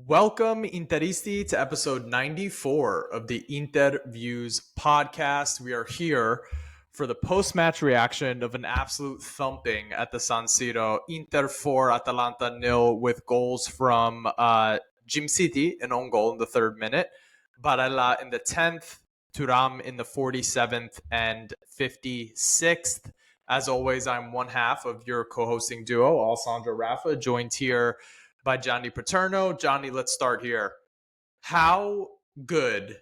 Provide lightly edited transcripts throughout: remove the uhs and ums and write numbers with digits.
Welcome, Interisti, to episode 94 of the InterViews podcast. We are here for the post-match reaction of an absolute thumping at the San Siro. Inter 4, Atalanta 0, with goals from Jim City, an own goal in the 3rd minute, Barella in the 10th, Thuram in the 47th and 56th. As always, I'm one half of your co-hosting duo, Alessandro Rafa, joined here by Johnny Paterno. Johnny, let's start here. How good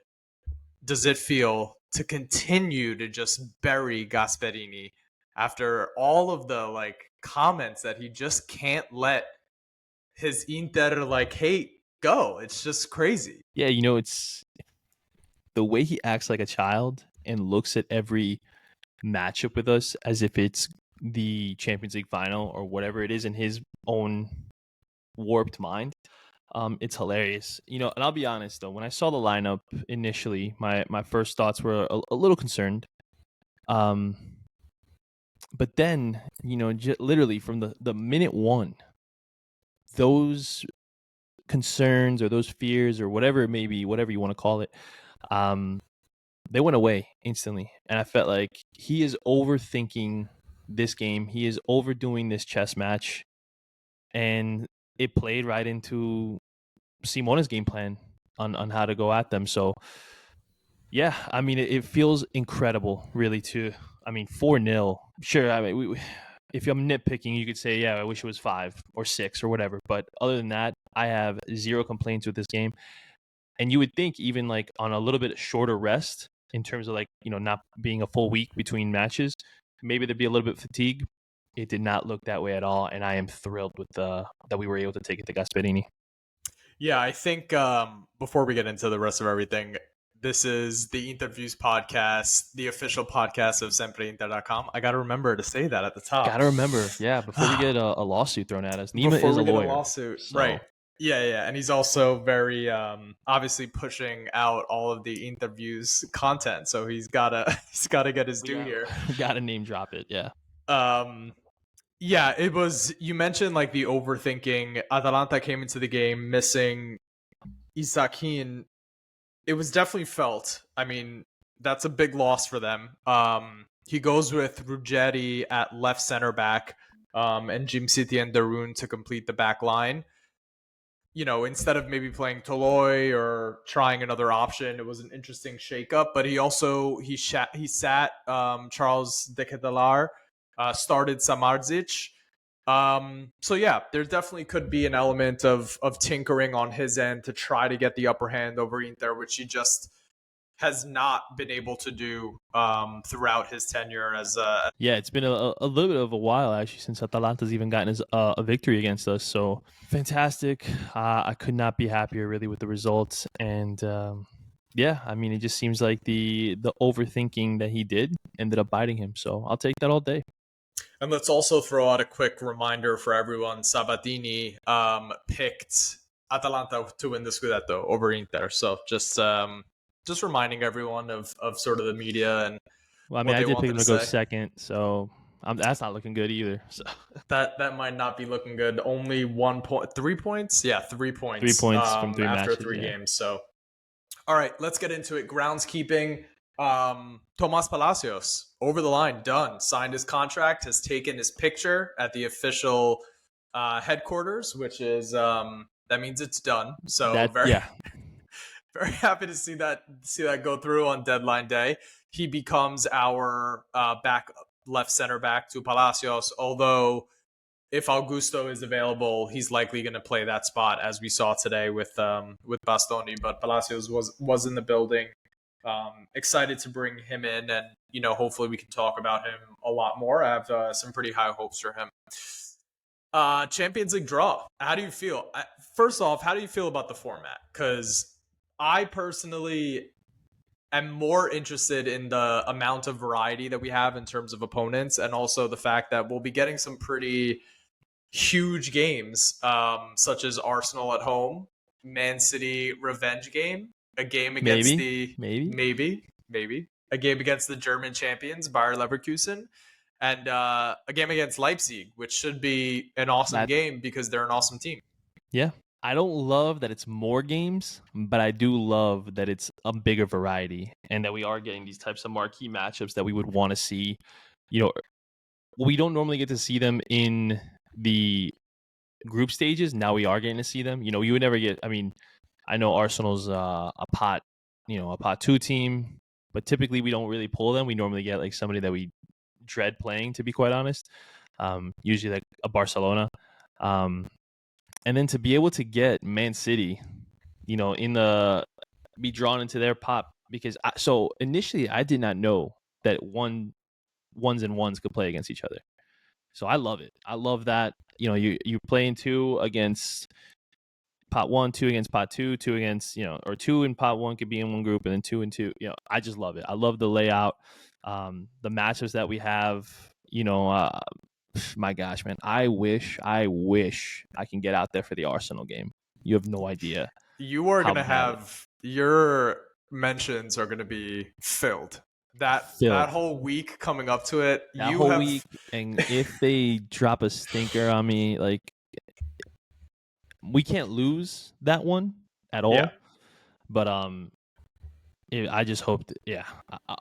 does it feel to continue to just bury Gasperini after all of the comments that he just can't let his Inter hate go? It's just crazy. Yeah, it's the way he acts like a child and looks at every matchup with us as if it's the Champions League final or whatever it is in his own warped mind. It's hilarious. And I'll be honest though, when I saw the lineup initially, my first thoughts were a little concerned. But then, literally from the minute one, those concerns or those fears or whatever it may be, whatever you want to call it, they went away instantly. And I felt like he is overthinking this game. He is overdoing this chess match. And it played right into Simone's game plan on how to go at them. So, yeah, I mean, it feels incredible, really, 4-0. Sure, if I'm nitpicking, you could say, yeah, I wish it was 5 or 6 or whatever. But other than that, I have zero complaints with this game. And you would think even on a little bit shorter rest in terms of not being a full week between matches, maybe there'd be a little bit of fatigue. It did not look that way at all. And I am thrilled with that we were able to take it to Gasperini. Yeah, I think before we get into the rest of everything, this is the InterViews podcast, the official podcast of SempreInter.com. I got to remember to say that at the top. Got to remember, yeah, before we get a lawsuit thrown at us. Nima before is we a get lawyer. A lawsuit, so. Right. Yeah. And he's also very obviously pushing out all of the InterViews content. So he's gotta get his due here. Gotta name drop it, yeah. Yeah, it was, you mentioned the overthinking. Atalanta came into the game missing Isaacin. It was definitely felt. I mean, that's a big loss for them. He goes with Ruggeri at left center back, and Jim City and Darun to complete the back line. Instead of maybe playing Toloi or trying another option, it was an interesting shakeup. But he also sat Charles De Ketelaere, started Samardzic. So yeah, there definitely could be an element of tinkering on his end to try to get the upper hand over Inter, which he just has not been able to do throughout his tenure as yeah, it's been a little bit of a while actually since Atalanta's even gotten a victory against us. So fantastic. I could not be happier really with the results. And yeah, I mean, it just seems like the overthinking that he did ended up biting him. So I'll take that all day. And let's also throw out a quick reminder for everyone. Sabatini picked Atalanta to win the Scudetto over Inter. So just reminding everyone of sort of the media and well, I mean, I did pick him to go second, so that's not looking good either. So that might not be looking good. Only 1 point, 3 points. Yeah, 3 points. 3 points from 3 after matches, 3 games. So, all right, let's get into it. Groundskeeping. Tomas Palacios over the line, done. Signed his contract. Has taken his picture at the official headquarters, which is that means it's done. So very happy to see that go through on deadline day. He becomes our back left center back to Palacios, although if Augusto is available, he's likely going to play that spot, as we saw today with Bastoni. But Palacios was in the building. Excited to bring him in, and hopefully we can talk about him a lot more. I have some pretty high hopes for him. Champions League draw. How do you feel? First off, how do you feel about the format? Because I personally am more interested in the amount of variety that we have in terms of opponents, and also the fact that we'll be getting some pretty huge games, such as Arsenal at home, Man City revenge game, a game against maybe a game against the German champions Bayer Leverkusen, and a game against Leipzig, which should be an awesome game because they're an awesome team. Yeah, I don't love that it's more games, but I do love that it's a bigger variety and that we are getting these types of marquee matchups that we would want to see. You know, we don't normally get to see them in the group stages. Now we are getting to see them. You know, you would never get. I mean, I know Arsenal's a pot two team, but typically we don't really pull them. We normally get like somebody that we dread playing, to be quite honest. Usually like a Barcelona. And then to be able to get Man City, you know, be drawn into their pot because so initially I did not know that ones and ones could play against each other. So I love it. I love that. You know, you playing two against pot one, two against pot two against, you know, or two in pot one could be in one group and then two and two. You know, I just love it. I love the layout, the matchups that we have. You know, my gosh, man, I wish I can get out there for the Arsenal game. You have no idea You are how gonna badly have your mentions are gonna be filled. That filled whole week coming up to it, that you whole have week. And if they drop a stinker on me, like we can't lose that one at yeah. all. But I just hoped. Yeah,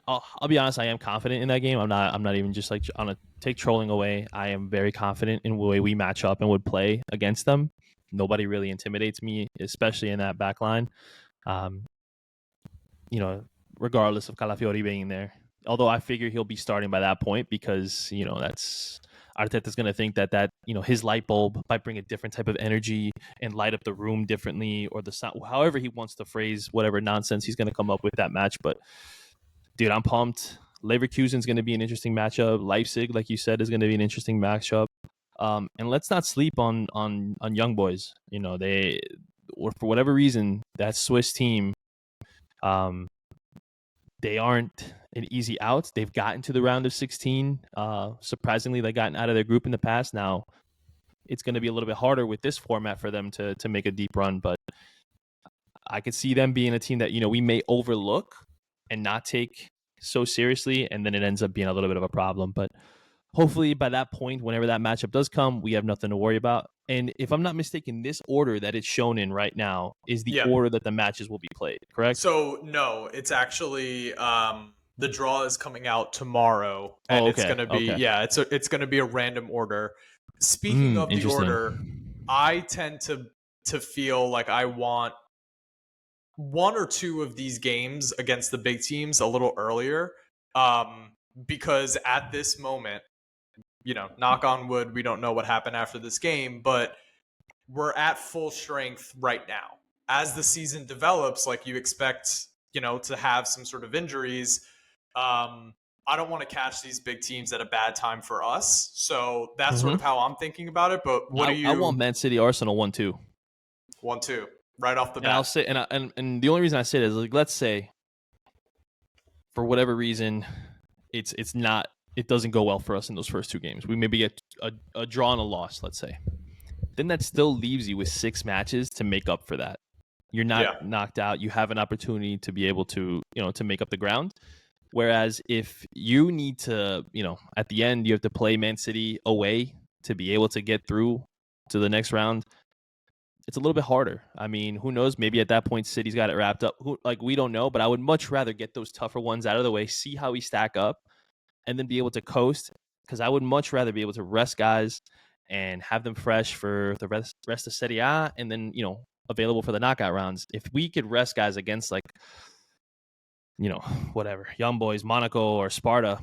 I'll be honest. I am confident in that game. I'm not even just like on a take trolling away. I am very confident in the way we match up and would play against them. Nobody really intimidates me, especially in that back line. Um, you know, regardless of Calafiori being there. Although I figure he'll be starting by that point because, you know, that's Arteta's going to think that, you know, his light bulb might bring a different type of energy and light up the room differently or the sound, however he wants to phrase whatever nonsense he's going to come up with that match. But dude, I'm pumped. Leverkusen's going to be an interesting matchup. Leipzig, like you said, is going to be an interesting matchup. And let's not sleep on young boys. You know, they, or for whatever reason, that Swiss team, um, they aren't an easy out. They've gotten to the round of 16. Surprisingly, they've gotten out of their group in the past. Now, it's going to be a little bit harder with this format for them to make a deep run, but I could see them being a team that, you know, we may overlook and not take so seriously, and then it ends up being a little bit of a problem. But hopefully by that point, whenever that matchup does come, we have nothing to worry about. And if I'm not mistaken, this order that it's shown in right now is the Yeah. order that the matches will be played, correct? So no, it's actually the draw is coming out tomorrow, and Oh, it's okay. gonna be Okay. yeah, it's gonna be a random order. Speaking of the order, Interesting. I tend to feel like I want one or two of these games against the big teams a little earlier, um, because at this moment, you know, knock on wood, we don't know what happened after this game, but we're at full strength right now. As the season develops, like you expect, you know, to have some sort of injuries. I don't want to catch these big teams at a bad time for us. So that's sort Mm-hmm. of how I'm thinking about it. But what do I want you Man City Arsenal 1-2. want to right off the And I'll bat? say and the only reason I say it is like let's say for whatever reason it's not it doesn't go well for us in those first two games. We maybe get a draw and a loss, let's say. Then that still leaves you with 6 matches to make up for that. You're not Yeah. knocked out. You have an opportunity to be able to, you know, to make up the ground. Whereas if you need to, you know, at the end you have to play Man City away to be able to get through to the next round, it's a little bit harder. I mean, who knows? Maybe at that point, City's got it wrapped up. We don't know, but I would much rather get those tougher ones out of the way, see how we stack up, and then be able to coast. Because I would much rather be able to rest guys and have them fresh for the rest of Serie A, and then, you know, available for the knockout rounds. If we could rest guys against like, you know, whatever young boys, Monaco or Sparta,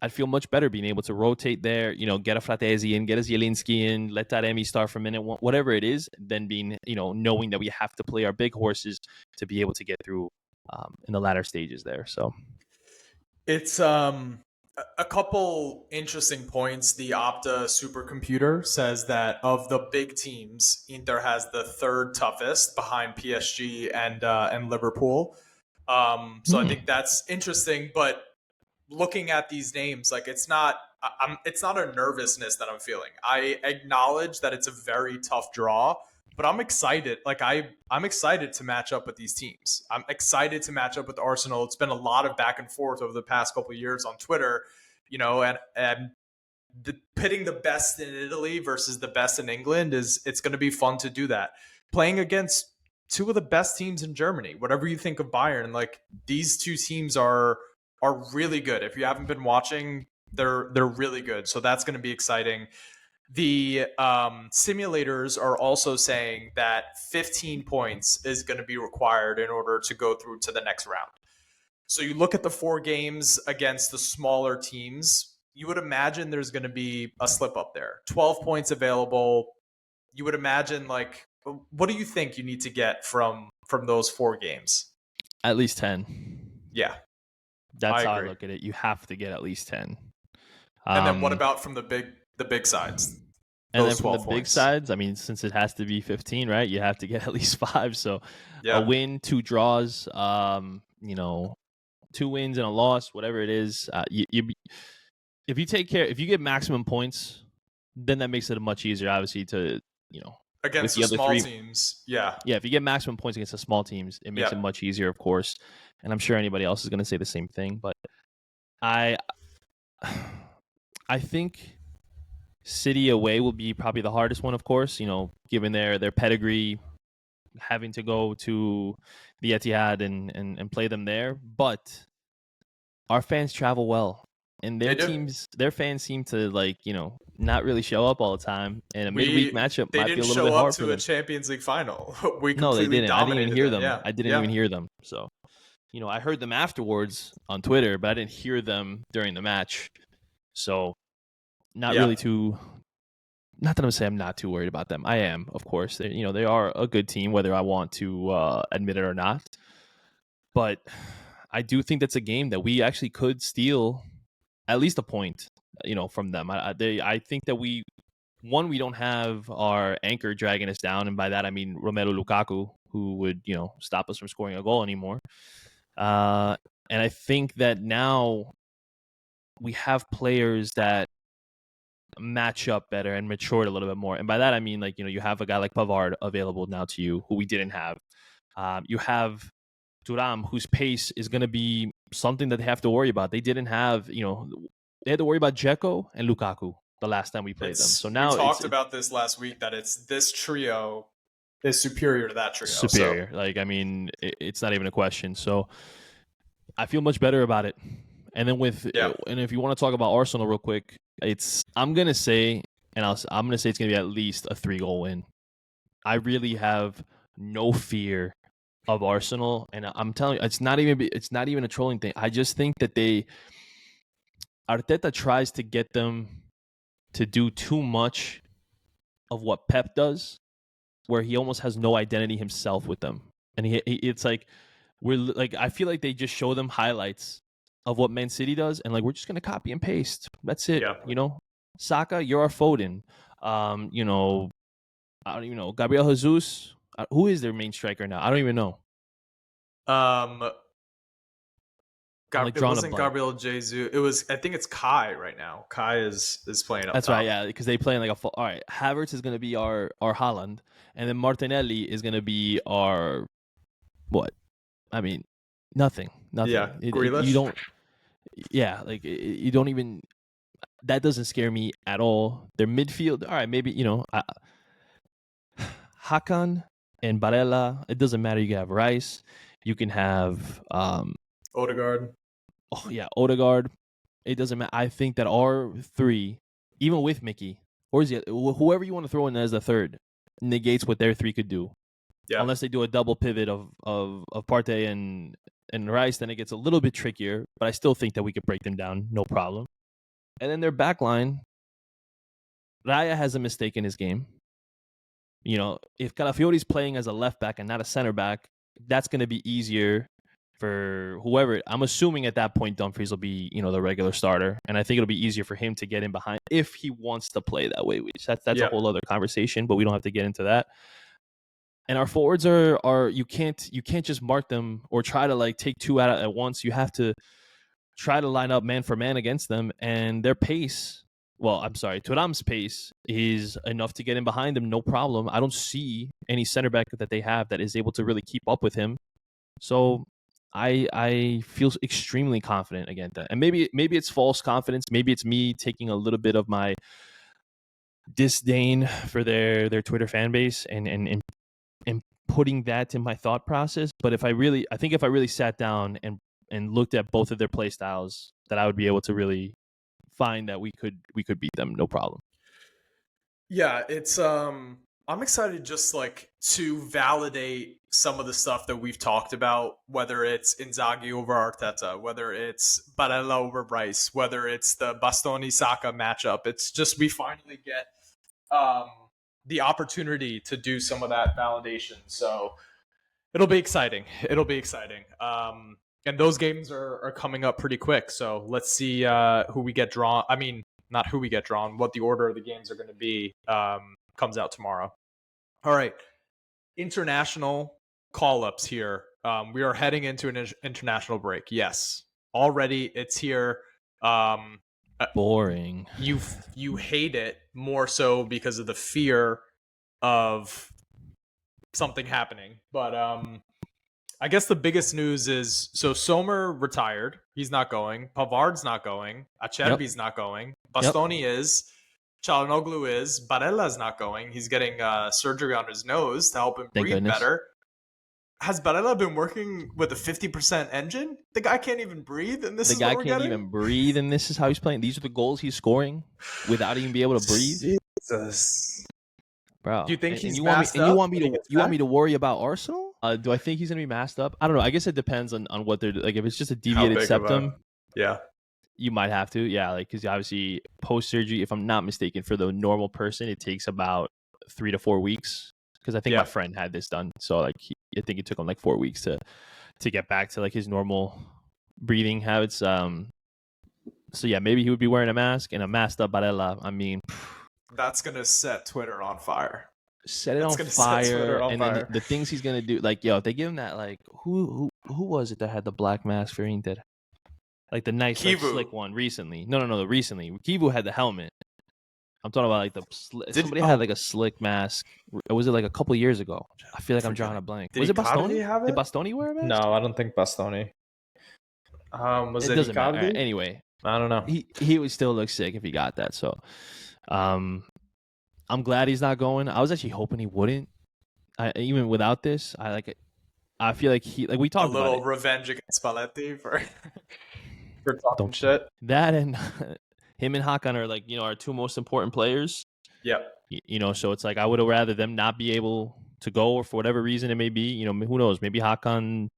I'd feel much better being able to rotate there, you know, get a Fratesi in, get a Zielinski in, let that Emmy start for a minute, whatever it is, than being, you know, knowing that we have to play our big horses to be able to get through in the latter stages there. So, It's a couple interesting points. The Opta supercomputer says that of the big teams, Inter has the third toughest behind PSG and Liverpool. So I think that's interesting. But looking at these names, like it's not a nervousness that I'm feeling. I acknowledge that it's a very tough draw, but I'm excited. Like I'm excited to match up with these teams. I'm excited to match up with Arsenal. It's been a lot of back and forth over the past couple of years on Twitter, you know, and pitting the best in Italy versus the best in England it's going to be fun to do that. Playing against two of the best teams in Germany, whatever you think of Bayern, like these two teams are really good. If you haven't been watching, they're really good. So that's going to be exciting. The simulators are also saying that 15 points is going to be required in order to go through to the next round. So you look at the 4 games against the smaller teams, you would imagine there's going to be a slip up there. 12 points available. You would imagine, like, what do you think you need to get from those 4 games? At least 10. Yeah, That's I how I agree. look at it. You have to get at least 10. And then what Um, about from the big sides? and then Those from the 12 big points. sides, I mean, since it has to be 15, right? You have to get at least 5. So a Yeah. win, 2 draws, 2 wins and a loss, whatever it is. If you get maximum points, then that makes it much easier, obviously, to with Against the the other small 3. teams. Yeah. Yeah, if you get maximum points against the small teams, it makes Yeah. it much easier, of course. And I'm sure anybody else is going to say the same thing. But I, I think City away will be probably the hardest one, of course. Given their pedigree, having to go to the Etihad and play them there. But our fans travel well, and They do. their fans seem to not really show up all the time. And a midweek matchup They might be didn't a little show bit up hard for to a them. Champions League final. We No, they completely didn't. I didn't even dominated hear them. them. Yeah. I didn't Yeah. even hear them. So, I heard them afterwards on Twitter, but I didn't hear them during the match. So, not Yeah. really too. Not that I'm saying I'm not too worried about them. I am, of course. They are a good team, whether I want to admit it or not. But I do think that's a game that we actually could steal at least a point, from them. I think that we don't have our anchor dragging us down, and by that I mean Romelu Lukaku, who would stop us from scoring a goal anymore. And I think that now we have players that match up better and matured a little bit more. And by that I mean, you have a guy like Pavard available now to you, who we didn't have. You have Thuram, whose pace is going to be something that they have to worry about. They didn't have, they had to worry about Dzeko and Lukaku the last time we played them. So We now talked about this last week that it's this trio is superior to that trio. superior. I mean, it's not even a question. So I feel much better about it. And then and if you want to talk about Arsenal real quick, I'm gonna say it's gonna be at least a 3-goal win. I really have no fear of Arsenal, and I'm telling you, it's not even a trolling thing. I just think that Arteta tries to get them to do too much of what Pep does, where he almost has no identity himself with them, and it's like I feel like they just show them highlights of what Man City does, and we're just gonna copy and paste. That's it. Yeah. Saka, you're our Foden. I don't even know. Gabriel Jesus, who is their main striker now? I don't even know. It wasn't Gabriel Jesus. It was. I think it's Kai right now. Kai is playing up. That's top. right. Yeah, because they play in all right. Havertz is going to be our Haaland, and then Martinelli is going to be our what? I mean, nothing. Yeah, Grealish. You don't. Yeah, you don't even. That doesn't scare me at all. Their midfield. All right, maybe Hakan and Barella. It doesn't matter. You can have Rice. You can have Odegaard. Oh yeah, Odegaard. It doesn't matter. I think that our 3, even with Mickey or whoever you want to throw in as the third, negates what their 3 could do. Yeah. Unless they do a double pivot of Partey and Rice, then it gets a little bit trickier. But I still think that we could break them down, no problem. And then their back line, Raya has a mistake in his game. If Calafiori's playing as a left back and not a center back, that's going to be easier for whoever. I'm assuming at that point Dumfries will be, the regular starter, and I think it'll be easier for him to get in behind if he wants to play that way. Which that's a whole other conversation, but we don't have to get into that. And our forwards are you can't just mark them or try to take 2 out at once. You have to try to line up man for man against them, and their pace. Well, I'm sorry, Thuram's pace is enough to get in behind him, no problem. I don't see any center back that they have that is able to really keep up with him. So I feel extremely confident against that. And maybe it's false confidence. Maybe it's me taking a little bit of my disdain for their Twitter fan base and putting that in my thought process. But if I think if I really sat down and looked at both of their play styles, that I would be able to really find that we could beat them, no problem. Yeah, it's I'm excited just like to validate some of the stuff that we've talked about, whether it's Inzaghi over Arteta, whether it's Barella over Bryce, whether it's the Bastoni Saka matchup. It's just we finally get um the opportunity to do some of that validation. So it'll be exciting. It'll be exciting. And those games are coming up pretty quick. So let's see who we get drawn. I mean, not who we get drawn, what the order of the games are going to be comes out tomorrow. All right. International call ups here. We are heading into an international break. Yes. Already it's here. Boring. You hate it more so because of the fear of something happening. But I guess the biggest news is so Sommer retired. He's not going. Pavard's not going. Acerbi's not going. Bastoni is. Çalhanoğlu is. Barella's not going. He's getting surgery on his nose to help him breathe better. Has Barella been working with a 50% engine? The guy can't even breathe, and this is what we're getting? The guy can't even breathe, and this is how he's playing. These are the goals he's scoring without even being able to breathe. Jesus. Bro, do you think he's you masked up? You want me to worry about Arsenal? Do I think he's gonna be masked up? I don't know. I guess it depends on what they're like. If it's just a deviated septum, you might have to. Yeah, like because obviously post surgery, if I'm not mistaken, for the normal person, it takes about 3 to 4 weeks. Because I think my friend had this done, so like I think it took him like 4 weeks to get back to like his normal breathing habits. So yeah, maybe he would be wearing a mask and a masked up Barella. I mean. That's gonna set Twitter on fire. Set it on fire, and then the things he's gonna do, like if they give him that, like who was it that had the black mask for Inter, like the nice like, slick one recently? No, recently Kivu had the helmet. I'm talking about like somebody had like a slick mask. Was it like a couple years ago? I feel like I'm drawing a blank. Was it Bastoni? Have it? Did Bastoni wear a mask? No, I don't think Bastoni. Was it doesn't matter. Anyway, I don't know. He would still look sick if he got that. So. I'm glad he's not going. I was actually hoping he wouldn't. Even without this, I feel like we talked about a little revenge against Spalletti for talking shit. That and him and Hakan are like our two most important players. Yep. So it's like I would have rather them not be able to go, or for whatever reason it may be. Who knows? Maybe Hakan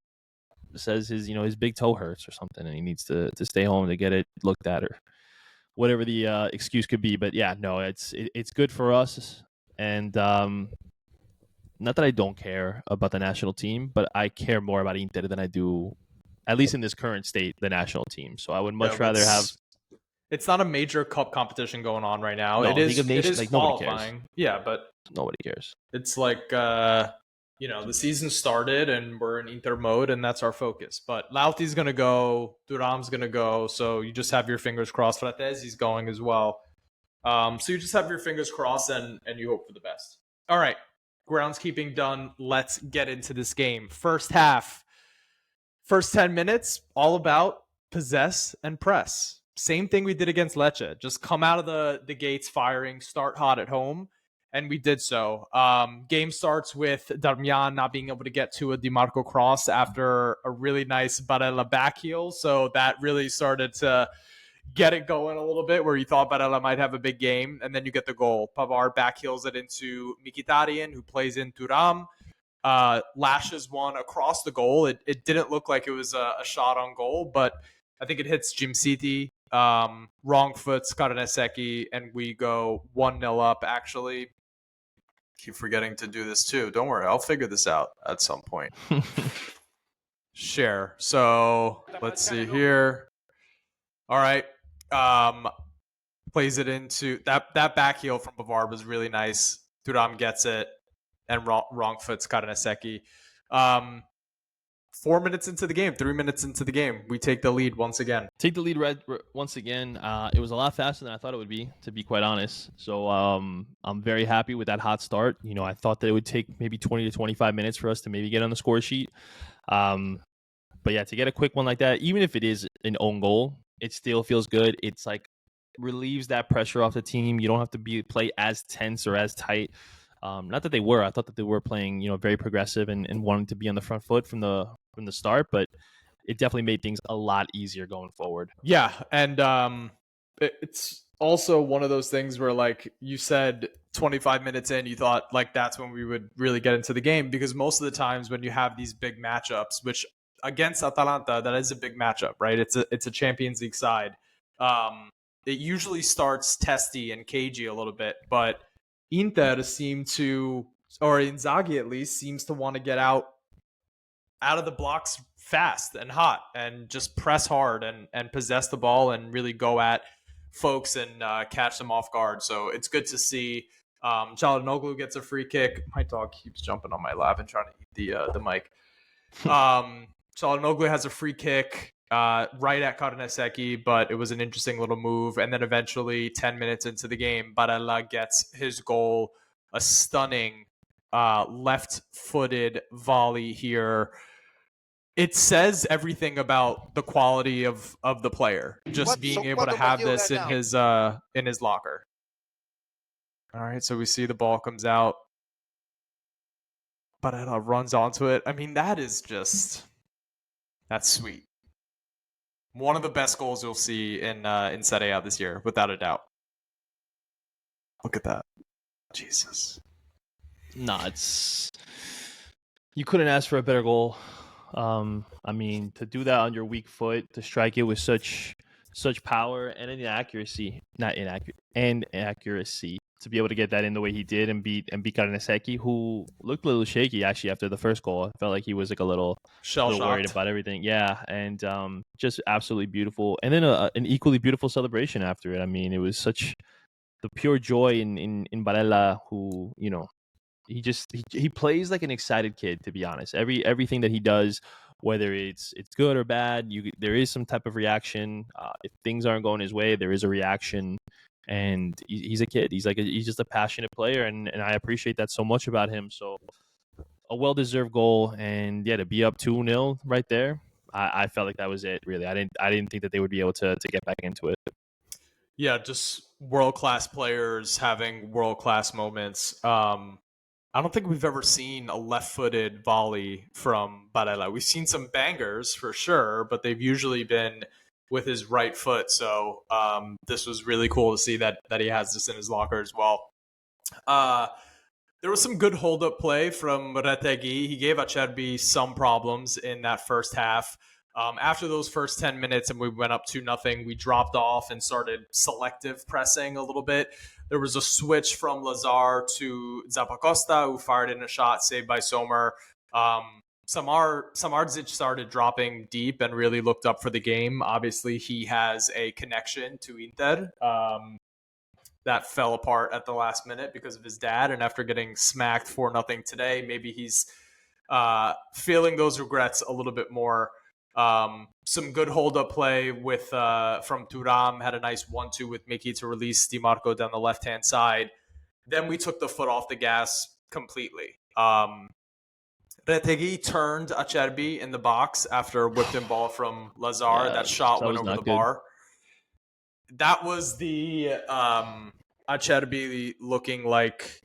says his big toe hurts or something, and he needs to stay home to get it looked at, or whatever the excuse could be. But yeah, no, it's good for us. And not that I don't care about the national team, but I care more about Inter than I do, at least in this current state, the national team. So I would much rather have. It's not a major cup competition going on right now. No, it is like, qualifying. Yeah, but nobody cares. It's like the season started and we're in Inter mode, and that's our focus. But Lauti's going to go, Thuram's going to go, so you just have your fingers crossed. Frattesi's going as well. So you just have your fingers crossed and you hope for the best. All right, groundskeeping done. Let's get into this game. First half, first 10 minutes, all about possess and press. Same thing we did against Lecce. Just come out of the gates firing, start hot at home. And we did so. Game starts with Darmian not being able to get to a DiMarco cross after a really nice Barella back heel. So that really started to get it going a little bit, where you thought Barella might have a big game. And then you get the goal. Pavard back heels it into Mkhitaryan, who plays in Thuram. Lashes one across the goal. It didn't look like it was a shot on goal, but I think it hits Jim City. Wrong foot, Skarnesecki, and we go 1-0 up, actually. Keep forgetting to do this too. Don't worry, I'll figure this out at some point. Share. So let's see here. All right. Plays it into that back heel from Pavard was really nice. Thuram gets it, and wrong foot Skarnesecki. 4 minutes into the game, 3 minutes into the game, we take the lead once again. Once again. It was a lot faster than I thought it would be, to be quite honest. So I'm very happy with that hot start. I thought that it would take maybe 20 to 25 minutes for us to maybe get on the score sheet. But yeah, to get a quick one like that, even if it is an own goal, it still feels good. It's like relieves that pressure off the team. You don't have to play as tense or as tight. Not that they were. I thought that they were playing, very progressive and wanting to be on the front foot from the start. But it definitely made things a lot easier going forward. Yeah, and it's also one of those things where, like you said, 25 minutes in, you thought like that's when we would really get into the game, because most of the times when you have these big matchups, which against Atalanta, that is a big matchup, right? It's a Champions League side. It usually starts testy and cagey a little bit, but Inter seem to, or Inzaghi at least, seems to want to get out of the blocks fast and hot and just press hard and possess the ball and really go at folks and catch them off guard. So it's good to see. Çalhanoğlu gets a free kick. My dog keeps jumping on my lap and trying to eat the mic. Çalhanoğlu has a free kick right at Karnesecki, but it was an interesting little move. And then eventually, 10 minutes into the game, Barella gets his goal, a stunning left-footed volley here. It says everything about the quality of the player, just being able to have this in his locker. All right, so we see the ball comes out. Barella runs onto it. I mean, that's sweet. One of the best goals you'll see in Serie A this year, without a doubt. Look at that. Jesus. Nah, you couldn't ask for a better goal. I mean, to do that on your weak foot, to strike it with such power and accuracy, to be able to get that in the way he did and beat Karnesecki, who looked a little shaky actually after the first goal. I felt like he was like a little worried about everything. Yeah, and just absolutely beautiful. And then an equally beautiful celebration after it. I mean, it was such the pure joy in Barella, who he plays like an excited kid, to be honest. Everything that he does, whether it's good or bad, there is some type of reaction. If things aren't going his way, there is a reaction. And he's a kid. He's just a passionate player, and I appreciate that so much about him. So a well-deserved goal, and yeah, to be up 2-0 right there, I felt like that was it. Really, I didn't think that they would be able to get back into it. Yeah, just world-class players having world-class moments. I don't think we've ever seen a left-footed volley from Barella. We've seen some bangers for sure, but they've usually been with his right foot. So this was really cool to see that he has this in his locker as well. There was some good hold-up play from Retegui. He gave Acerbi some problems in that first half. After those first 10 minutes and we went up 2-0, we dropped off and started selective pressing a little bit. There was a switch from Lazar to Zappacosta, who fired in a shot saved by Sommer. Samardzic started dropping deep and really looked up for the game. Obviously, he has a connection to Inter. That fell apart at the last minute because of his dad. And after getting smacked 4-0 today, maybe he's feeling those regrets a little bit more. Some good hold-up play with from Thuram, had a nice 1-2 with Mickey to release Di Marco down the left-hand side. Then we took the foot off the gas completely. Retegui turned Acerbi in the box after a whipped-in ball from Lazar. Yeah, that shot went over the bar. That was the Acerbi looking like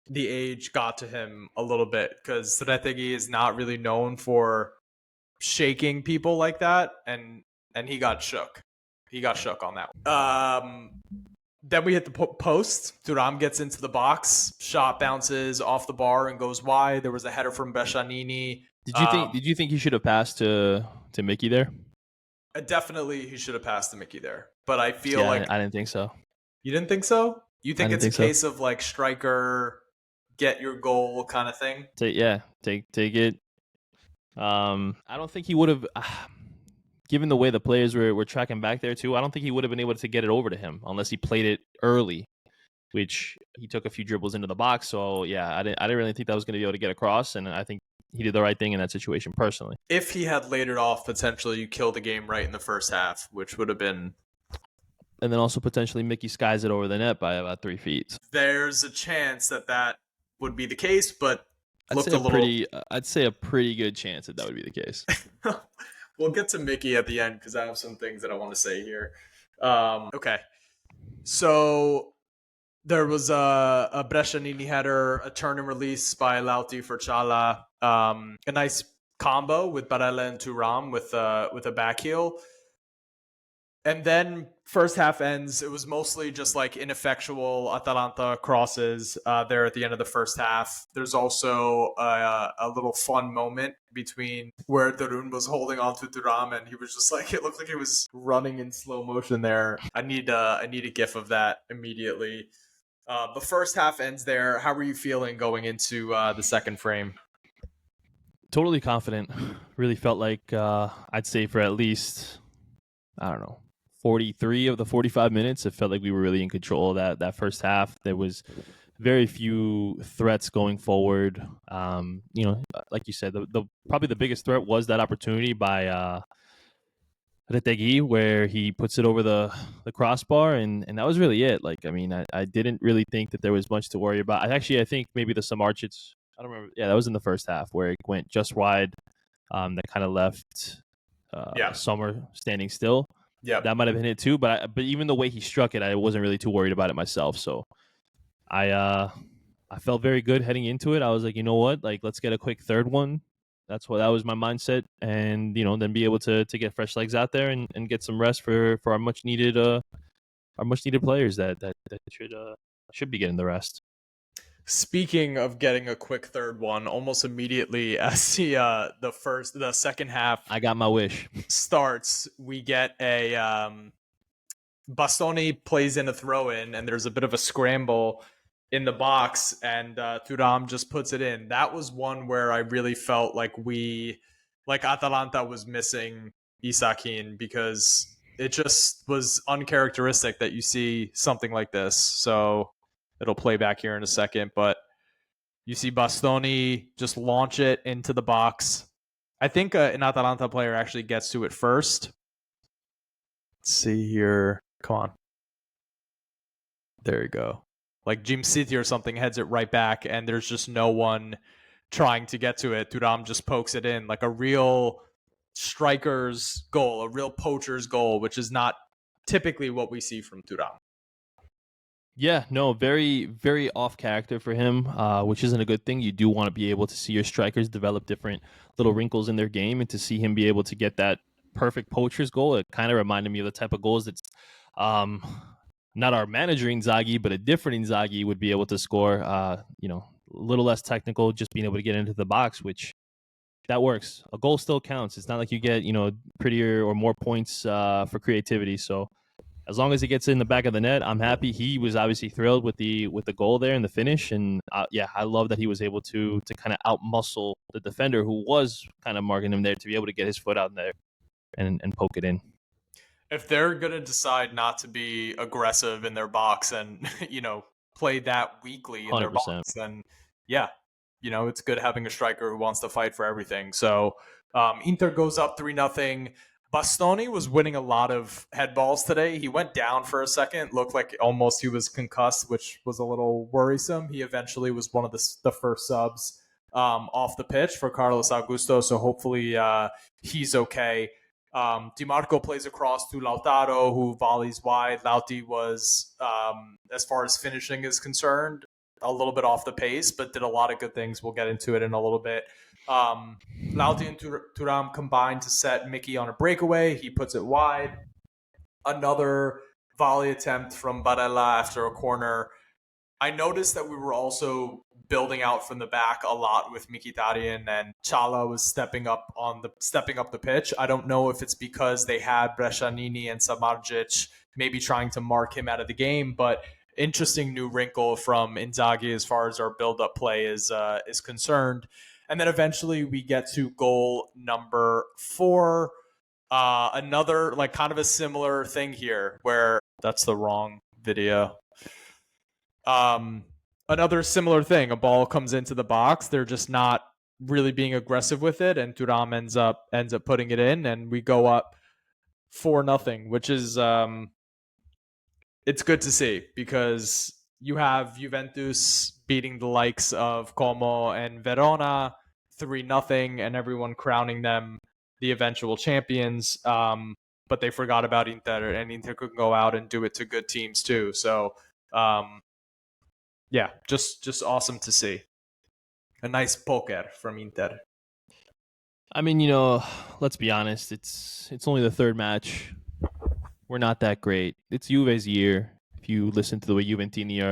the age got to him a little bit, because Retegui is not really known for shaking people like that, and he got shook. He got shook on that one. Then we hit the post. Thuram gets into the box. Shot bounces off the bar and goes wide. There was a header from Brescianini. Did you think he should have passed to Mickey there? Definitely, he should have passed to Mickey there. But I feel like I didn't think so. You didn't think so? You think it's a case of like striker, get your goal kind of thing? Take it. I don't think he would have. Given the way the players were tracking back there too, I don't think he would have been able to get it over to him unless he played it early, which he took a few dribbles into the box. So yeah, I didn't really think that was going to be able to get across, and I think he did the right thing in that situation personally. If he had laid it off, potentially you kill the game right in the first half, which would have been. And then also potentially Mickey skies it over the net by about 3 feet. There's a chance that would be the case, but Looked a little. I'd say a pretty good chance that would be the case. We'll get to Mickey at the end because I have some things that I want to say here. Okay, so there was a Brescianini header, a turn and release by Lauti for Chala, a nice combo with Barella and Thuram with a back heel. And then first half ends. It was mostly just like ineffectual Atalanta crosses there at the end of the first half. There's also a little fun moment between where Darun was holding on to Thuram and he was just like, it looked like he was running in slow motion there. I need a gif of that immediately. The first half ends there. How were you feeling going into the second frame? Totally confident. Really felt like I'd say for at least, I don't know, 43 of the 45 minutes, it felt like we were really in control of that first half. There was very few threats going forward. Like you said, the probably the biggest threat was that opportunity by Retegui, where he puts it over the crossbar, and that was really it. Like, I mean, I didn't really think that there was much to worry about. I think maybe the Samardzic, I don't remember. Yeah, that was in the first half where it went just wide. That kind of left Sommer standing still. Yeah, that might have been it too. But even the way he struck it, I wasn't really too worried about it myself. So I felt very good heading into it. I was like, you know what, like let's get a quick third one. That was my mindset, and then be able to get fresh legs out there and get some rest for our much needed players that should be getting the rest. Speaking of getting a quick third one, almost immediately as the second half I got my wish. starts, we get a Bastoni plays in a throw in, and there's a bit of a scramble in the box, and Thuram just puts it in. That was one where I really felt like Atalanta was missing Isakin, because it just was uncharacteristic that you see something like this. So it'll play back here in a second, but you see Bastoni just launch it into the box. I think an Atalanta player actually gets to it first. Let's see here. Come on. There you go. Like Jim City or something heads it right back, and there's just no one trying to get to it. Thuram just pokes it in, like a real striker's goal, a real poacher's goal, which is not typically what we see from Thuram. Yeah, no, very, very off character for him, which isn't a good thing. You do want to be able to see your strikers develop different little wrinkles in their game, and to see him be able to get that perfect poacher's goal, it kind of reminded me of the type of goals that not our manager Inzaghi, but a different Inzaghi would be able to score. A little less technical, just being able to get into the box, which that works. A goal still counts. It's not like you get prettier or more points for creativity. So as long as it gets in the back of the net, I'm happy. He was obviously thrilled with the goal there and the finish, and I love that he was able to kind of outmuscle the defender who was kind of marking him there, to be able to get his foot out there and poke it in. If they're going to decide not to be aggressive in their box and, play that weakly in 100%. their box, then it's good having a striker who wants to fight for everything. So Inter goes up 3-0. Bastoni was winning a lot of head balls today. He went down for a second, looked like almost he was concussed, which was a little worrisome. He eventually was one of the first subs off the pitch for Carlos Augusto, so hopefully he's okay. DiMarco plays across to Lautaro, who volleys wide. Lauti was, as far as finishing is concerned, a little bit off the pace, but did a lot of good things. We'll get into it in a little bit. Lauti and Thuram combined to set Mickey on a breakaway. He puts it wide. Another volley attempt from Barella after a corner. I noticed that we were also building out from the back a lot with Mkhitaryan, and Chala was stepping up the pitch. I don't know if it's because they had Brescianini and Samardzic maybe trying to mark him out of the game, but interesting new wrinkle from Inzaghi as far as our build-up play is concerned. And then eventually we get to goal number 4. Another kind of a similar thing here, where that's the wrong video. Another similar thing. A ball comes into the box. They're just not really being aggressive with it, and Thuram ends up putting it in, and we go up 4-0, which is it's good to see, because you have Juventus beating the likes of Como and Verona 3-0, and everyone crowning them the eventual champions. But they forgot about Inter, and Inter could go out and do it to good teams too. So, yeah, just awesome to see. A nice poker from Inter. I mean, let's be honest. It's only the third match. We're not that great. It's Juve's year. If you listen to the way Juventini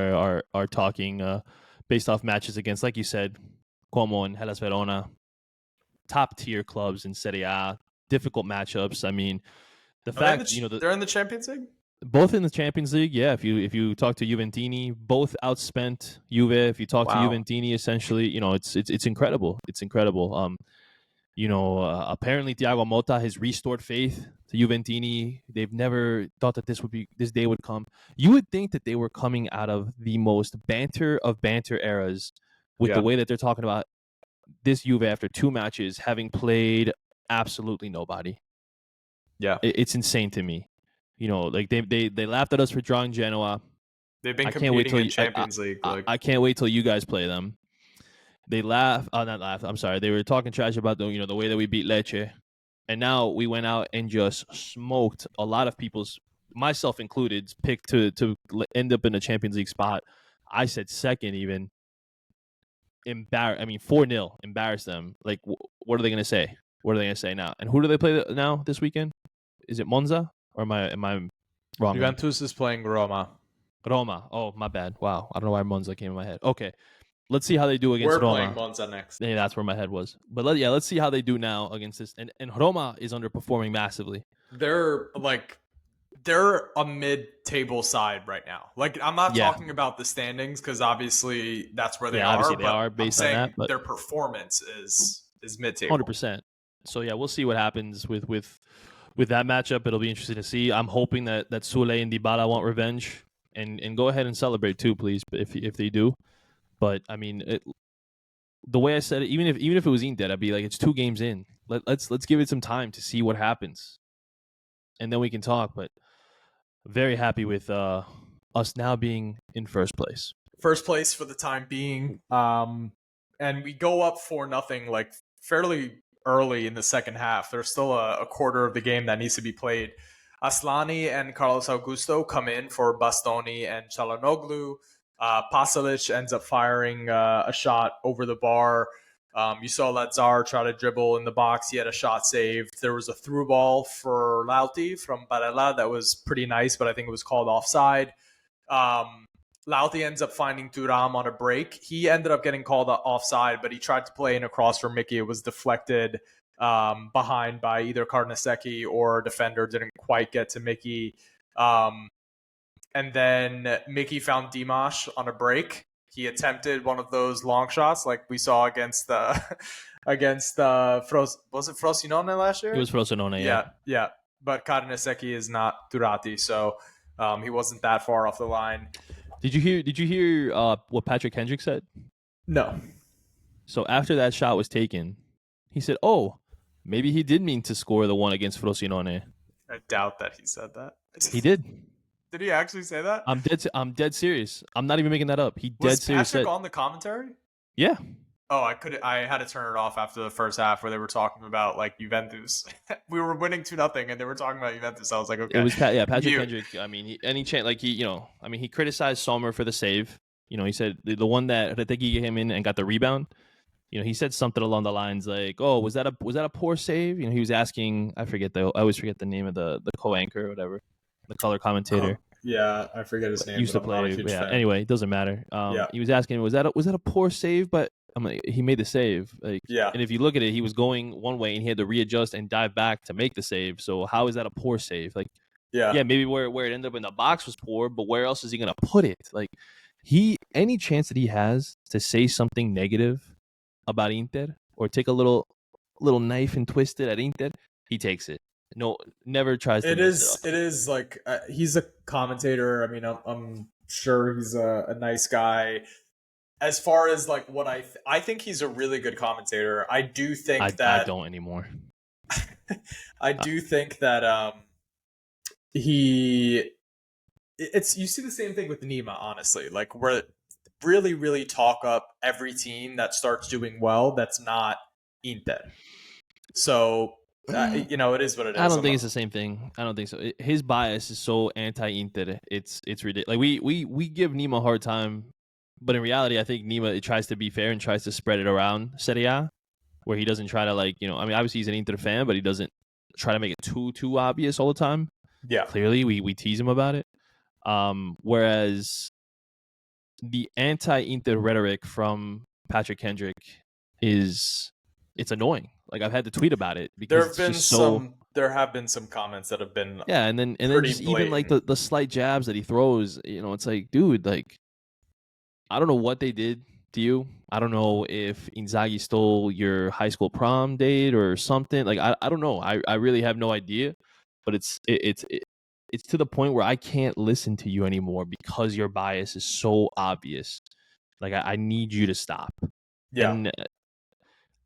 are talking, based off matches against, like you said, Como and Hellas Verona, top tier clubs in Serie A, difficult matchups. I mean, the fact they're in the Champions League. Both in the Champions League, yeah. If you talk to Juventini, both outspent Juve. If you talk to Juventini, essentially, it's incredible. It's incredible. Apparently Thiago Motta has restored faith to Juventini. They've never thought that this day would come. You would think that they were coming out of the most banter of banter eras with the way that they're talking about this Juve after 2 matches, having played absolutely nobody. Yeah, it's insane to me. Like they laughed at us for drawing Genoa. They've been competing in Champions League. I can't wait till you guys play them. They laugh. Not laugh. I'm sorry. They were talking trash about the way that we beat Lecce, and now we went out and just smoked a lot of people's, myself included, picked to end up in a Champions League spot. I said second even. 4-0. Embarrass them. Like, what are they going to say? What are they going to say now? And who do they play now this weekend? Is it Monza or am I wrong? Juventus is playing Roma. Roma. Oh, my bad. Wow. I don't know why Monza came in my head. Okay. Let's see how they do against Roma. We're playing Monza next. Yeah, that's where my head was. But let's see how they do now against this. And Roma is underperforming massively. They're a mid-table side right now. Like, I'm not talking about the standings because obviously that's where they are. Obviously they are based on that. But their performance is mid-table. 100%. So yeah, we'll see what happens with that matchup. It'll be interesting to see. I'm hoping that Sule and Dybala want revenge and go ahead and celebrate too, please. If they do. But I mean, the way I said it, even if it was Inter, I'd be like, it's 2 games in. Let's give it some time to see what happens, and then we can talk. But very happy with us now being in first place. First place for the time being, and we go up 4-0 like fairly early in the second half. There's still a quarter of the game that needs to be played. Aslani and Carlos Augusto come in for Bastoni and Çalhanoğlu. Pasalic ends up firing a shot over the bar. You saw Lazar try to dribble in the box. He had a shot saved. There was a through ball for Lauti from Barella that was pretty nice, but I think it was called offside. Lauti ends up finding Thuram on a break. He ended up getting called offside, but he tried to play in a cross for Mickey. It was deflected behind by either Carnesecchi or a defender. Didn't quite get to Mickey. And then Mickey found Dimash on a break. He attempted one of those long shots like we saw against was it Frosinone last year? It was Frosinone, yeah. But Carnesecchi is not Turati, so he wasn't that far off the line. Did you hear what Patrick Hendrick said? No. So after that shot was taken, he said, "Oh, maybe he did mean to score the one against Frosinone." I doubt that he said that. He did. Did he actually say that? I'm dead serious. I'm not even making that up. He was dead serious. Patrick on the commentary? Yeah. Oh, I had to turn it off after the first half where they were talking about like Juventus. We were winning 2-0 and they were talking about Juventus. I was like, okay. It was Patrick Hendrick. I mean, he criticized Sommer for the save. He said the one that Retegui came in and got the rebound. He said something along the lines like, "Oh, was that a poor save?" He was asking. I always forget the name of the co-anchor or whatever. The color commentator. Yeah, I forget his name. Used to play. Fan. Anyway, it doesn't matter. He was asking, was that a poor save? But he made the save. And if you look at it, he was going one way and he had to readjust and dive back to make the save. So how is that a poor save? Maybe where it ended up in the box was poor, but where else is he gonna put it? Any chance that he has to say something negative about Inter or take a little knife and twist it at Inter, he takes it. No, never tries to. It is like he's a commentator. I mean, I'm sure he's a nice guy. As far as like what I think he's a really good commentator. I do think that I don't anymore. I do think that he it's you see the same thing with Nima, honestly. Like we're really, really talk up every team that starts doing well that's not Inter. So you know, it is what it I is. don't think it's the same thing. I don't think so. His bias is so anti-Inter. It's ridiculous. Like we give Nima a hard time, but in reality, I think Nima it tries to be fair and tries to spread it around Serie A, where he doesn't try to I mean, obviously he's an Inter fan, but he doesn't try to make it too obvious all the time. Yeah. Clearly, we tease him about it. Whereas the anti-Inter rhetoric from Patrick Kendrick it's annoying. Like I've had to tweet about it because it's just so. There have been some comments that have been Yeah, and then pretty just even like blatant. the slight jabs that he throws, it's like, dude, like I don't know what they did to you. I don't know if Inzaghi stole your high school prom date or something. Like I don't know. I really have no idea. But it's to the point where I can't listen to you anymore because your bias is so obvious. Like I need you to stop. Yeah. And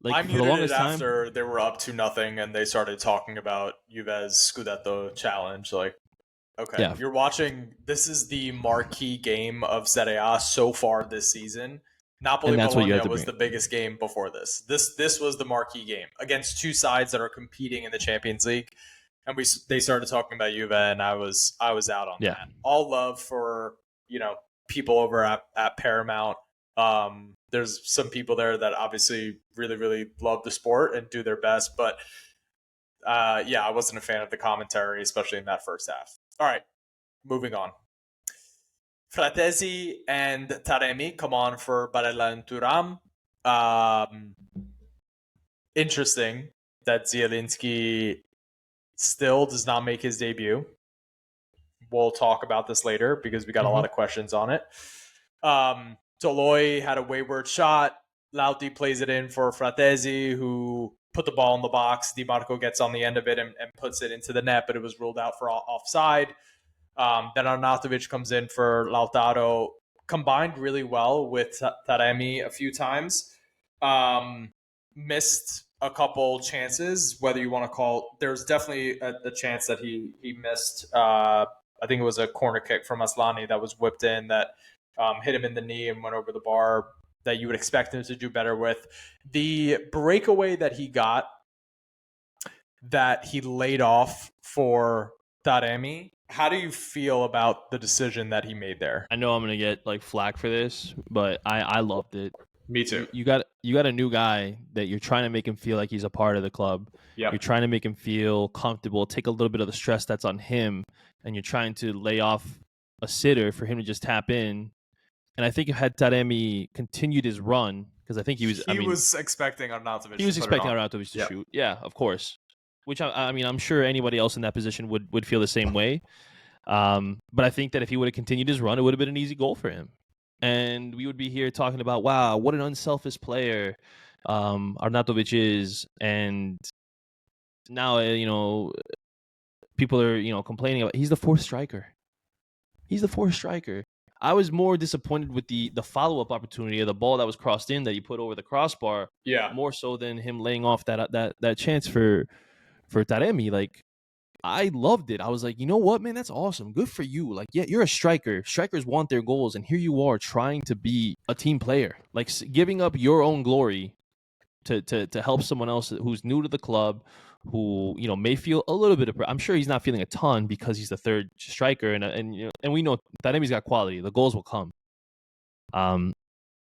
like I for the muted it longest time, after they were up 2-0 and they started talking about Juve's Scudetto challenge. Like, okay, yeah, you're watching. This is the marquee game of Serie A so far this season. Napoli and that's what you Bologna have to was bring. the biggest game before this. This was the marquee game against two sides that are competing in the Champions League, and they started talking about Juve, and I was out on Yeah. that. All love for people over at Paramount. There's some people there that obviously really, really love the sport and do their best, but yeah, I wasn't a fan of the commentary, especially in that first half. All right, moving on. Fratesi and Taremi come on for Barella and Thuram. Interesting that Zielinski still does not make his debut. We'll talk about this later because we got a lot of questions on it. Toloi had a wayward shot. Lauti plays it in for Fratesi, who put the ball in the box. Di Marco gets on the end of it and puts it into the net, but it was ruled out for offside. Then Arnautovic comes in for Lautaro, combined really well with Taremi a few times. Missed a couple chances, whether you want to call. There's definitely a chance that he missed. I think it was a corner kick from Aslani that was whipped in that hit him in the knee and went over the bar that you would expect him to do better with. The breakaway that he got that he laid off for Taremi, how do you feel about the decision that he made there? I know I'm gonna get like flack for this, but I loved it. Me too. You got a new guy that you're trying to make him feel like he's a part of the club. Yep. You're trying to make him feel comfortable, take a little bit of the stress that's on him, and you're trying to lay off a sitter for him to just tap in. And I think if had Taremi continued his run, because I think he was. He was expecting Arnautovic. He was expecting Arnautovic to shoot. Yeah, of course. Which I mean, I'm sure anybody else in that position would feel the same way. But I think that if he would have continued his run, it would have been an easy goal for him. And we would be here talking about, wow, what an unselfish player Arnautovic is. And now, people are, complaining about he's the fourth striker. He's the fourth striker. I was more disappointed with the follow-up opportunity of the ball that was crossed in that he put over the crossbar. Yeah. More so than him laying off that chance for Taremi. Like, I loved it. I was like, you know what, man, that's awesome. Good for you. Like, yeah, you're a striker. Strikers want their goals, and here you are trying to be a team player, like giving up your own glory to help someone else who's new to the club, who may feel a little bit of. I'm sure he's not feeling a ton because he's the third striker, and we know Taremi's got quality. The goals will come.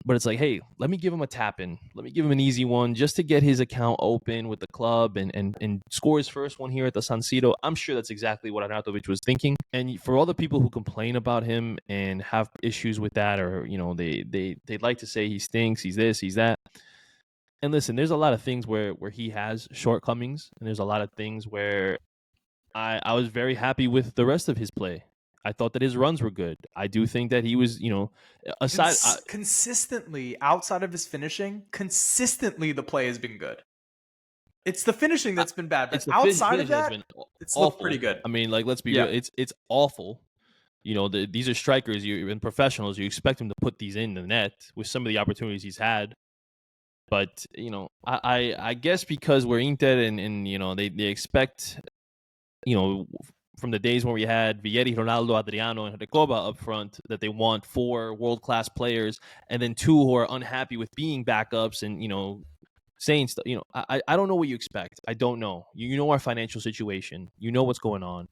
But it's like, hey, let me give him a tap in. Let me give him an easy one just to get his account open with the club and score his first one here at the San Siro. I'm sure that's exactly what Arnautovic was thinking. And for all the people who complain about him and have issues with that, or they like to say he stinks, he's this, he's that. And listen, there's a lot of things where he has shortcomings, and there's a lot of things where I was very happy with the rest of his play. I thought that his runs were good. I do think that he was, aside consistently outside of his finishing, consistently the play has been good. It's the finishing that's been bad, but outside of that, it's looked pretty good. I mean, like, let's be real. It's awful. These are strikers. You're in professionals. You expect him to put these in the net with some of the opportunities he's had. But I guess because we're Inter and they expect from the days when we had Vieri, Ronaldo, Adriano, and Recoba up front, that they want 4 world-class players and then 2 who are unhappy with being backups and, saying stuff. I don't know what you expect. I don't know. You know our financial situation. You know what's going on.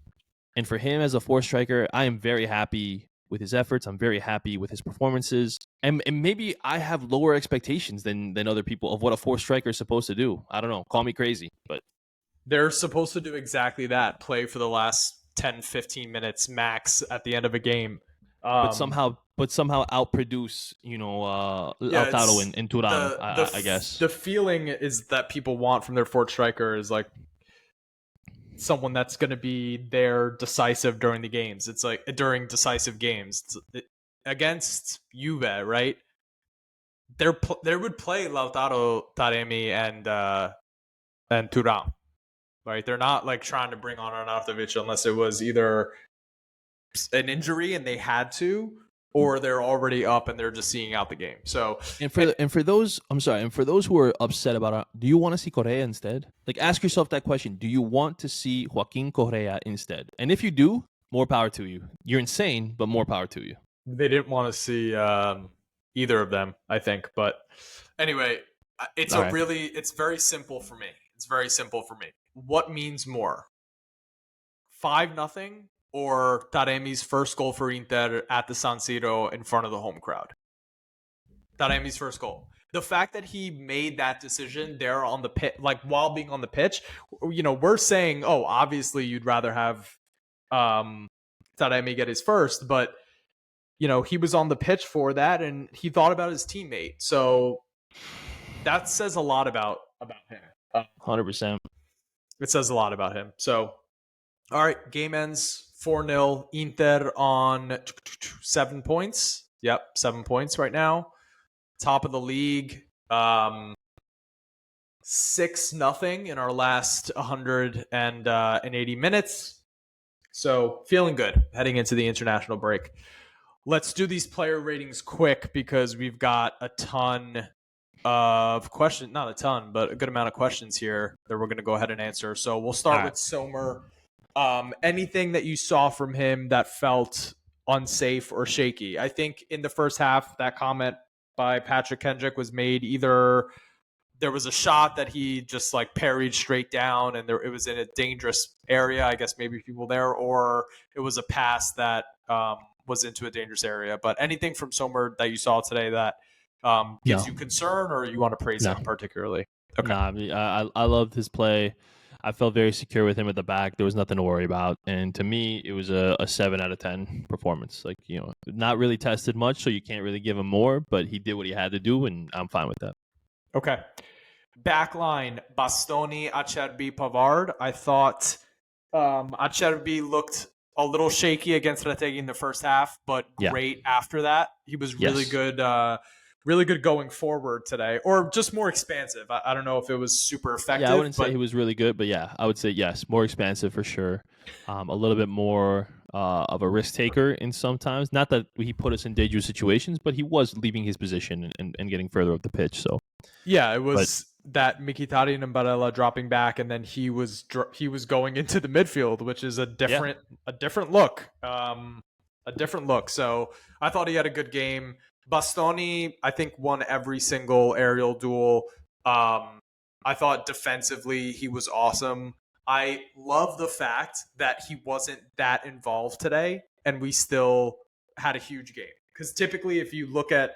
And for him as a 4th striker, I am very happy with his efforts. I'm very happy with his performances. And maybe I have lower expectations than other people of what a 4th striker is supposed to do. I don't know. Call me crazy, but they're supposed to do exactly that. Play for the last 10, 15 minutes max at the end of a game. but somehow outproduce Yeah, Lautaro it's and Thuram. I guess the feeling is that people want from their fourth striker is like someone that's going to be there decisive during the games. It's like during decisive games against Juve, right? They would play Lautaro, Taremi, and Thuram, right? They're not like trying to bring on Arnautovic unless it was either an injury and they had to, or they're already up and they're just seeing out the game. So and for those who are upset about it, do you want to see Correa instead? Like, ask yourself that question. Do you want to see Joaquin Correa instead? And if you do, more power to you. You're insane, but more power to you. they didn't want to see either of them, I think. But anyway, it's it's very simple for me. It's very simple for me. What means more? 5-0 or Taremi's first goal for Inter at the San Siro in front of the home crowd? Taremi's first goal. The fact that he made that decision there on the pit, like while being on the pitch, we're saying, oh, obviously you'd rather have Taremi get his first, but he was on the pitch for that and he thought about his teammate. So that says a lot about him. 100%. It says a lot about him. So, all right, game ends 4-0. Inter on 7 points. Yep, 7 points right now. Top of the league. 6-0 in our last 180 minutes. So feeling good heading into the international break. Let's do these player ratings quick because we've got a ton of questions. Not a ton, but a good amount of questions here that we're going to go ahead and answer. So we'll start with Sommer. Anything that you saw from him that felt unsafe or shaky? I think in the first half, that comment by Patrick Kendrick was made. Either there was a shot that he just like parried straight down and it was in a dangerous area, I guess maybe people there, or it was a pass that was into a dangerous area. But anything from Sommer that you saw today that gives you concern, or you want to praise him particularly? Okay. I loved his play. I felt very secure with him at the back. There was nothing to worry about. And to me, it was a 7 out of 10 performance. Like, not really tested much, so you can't really give him more, but he did what he had to do, and I'm fine with that. Okay. Backline, Bastoni, Acerbi, Pavard. I thought Acerbi looked a little shaky against Retegui in the first half, but great after that. He was really good. Really good going forward today, or just more expansive. I don't know if it was super effective. Yeah, I wouldn't say he was really good, but I would say yes, more expansive for sure. A little bit more of a risk taker in sometimes. Not that he put us in dangerous situations, but he was leaving his position and getting further up the pitch. So yeah, it was that Mkhitaryan and Barella dropping back, and then he was going into the midfield, which is a different look. A different look. So I thought he had a good game. Bastoni, I think, won every single aerial duel. I thought defensively he was awesome. I love the fact that he wasn't that involved today, and we still had a huge game. Because typically, if you look at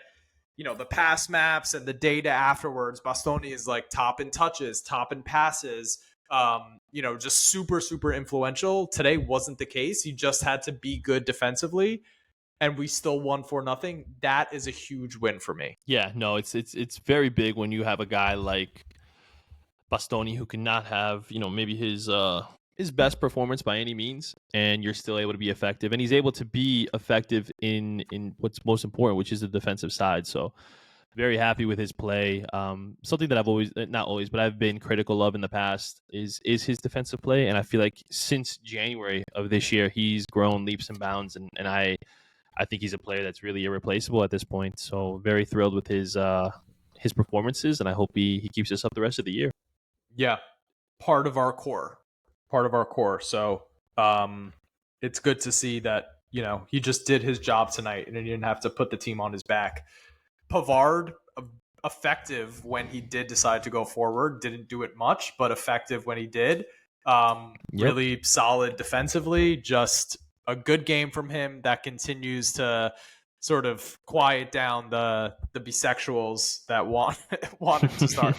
the pass maps and the data afterwards, Bastoni is like top in touches, top in passes. Just super, super influential. Today wasn't the case. He just had to be good defensively, and we still won 4-0. That is a huge win for me. Yeah, no, it's very big when you have a guy like Bastoni who cannot have, maybe his best performance by any means, and you're still able to be effective. And he's able to be effective in what's most important, which is the defensive side. So very happy with his play. Something that I've always, not always, but I've been critical of in the past is his defensive play. And I feel like since January of this year, he's grown leaps and bounds. And I think he's a player that's really irreplaceable at this point. So very thrilled with his performances, and I hope he keeps this up the rest of the year. Yeah, part of our core. So it's good to see that, he just did his job tonight and he didn't have to put the team on his back. Pavard, effective when he did decide to go forward, didn't do it much, but effective when he did. Yep. Really solid defensively, just a good game from him that continues to sort of quiet down the bisexuals that want him to start.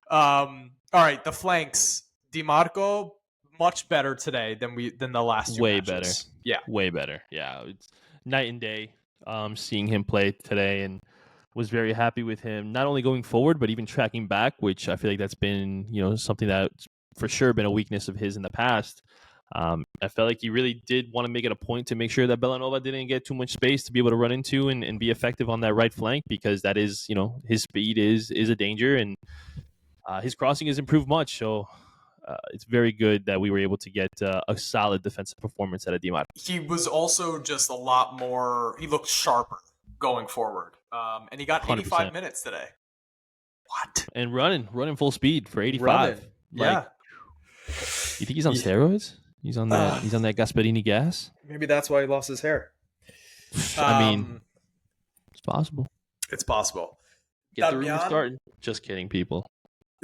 All right, the flanks. DiMarco, much better today than the last two Way matches. better. Yeah. Way better. Yeah. It's night and day seeing him play today, and was very happy with him, not only going forward, but even tracking back, which I feel like that's been, something that's for sure been a weakness of his in the past. I felt like he really did want to make it a point to make sure that Bellanova didn't get too much space to be able to run into and be effective on that right flank, because that is, his speed is a danger, and his crossing has improved much. So it's very good that we were able to get a solid defensive performance out of Di Maria. He was also just a lot more, he looked sharper going forward. And he got 85 100%. minutes today. What? And running full speed for 85. Running. Yeah. Like, you think he's on steroids? He's on that. He's on that Gasparini gas. Maybe that's why he lost his hair. I mean, it's possible. It's possible. Get the rumor started. Just kidding, people.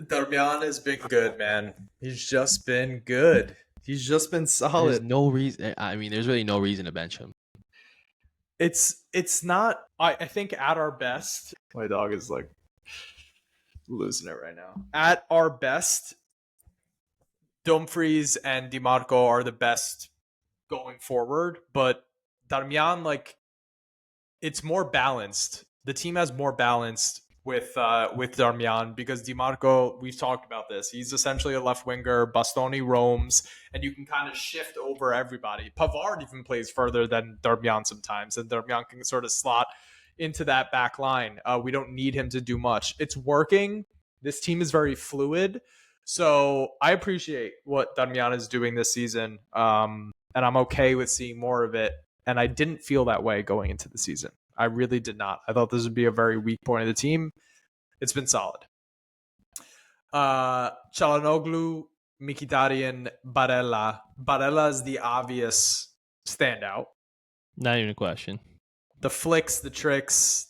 Darmian has been good, man. He's just been good. He's just been solid. There's no reason. I mean, there's really no reason to bench him. It's not. I think at our best, my dog is like losing it right now. At our best, Dumfries and DiMarco are the best going forward, but Darmian, like, it's more balanced. The team has more balanced with Darmian, because DiMarco, we've talked about this. He's essentially a left winger. Bastoni roams, and you can kind of shift over everybody. Pavard even plays further than Darmian sometimes, and Darmian can sort of slot into that back line. We don't need him to do much. It's working. This team is very fluid. So I appreciate what Darmian is doing this season, and I'm okay with seeing more of it. And I didn't feel that way going into the season. I really did not. I thought this would be a very weak point of the team. It's been solid. Çalhanoğlu, Mkhitaryan, Barella. Barella is the obvious standout. Not even a question. The flicks, the tricks,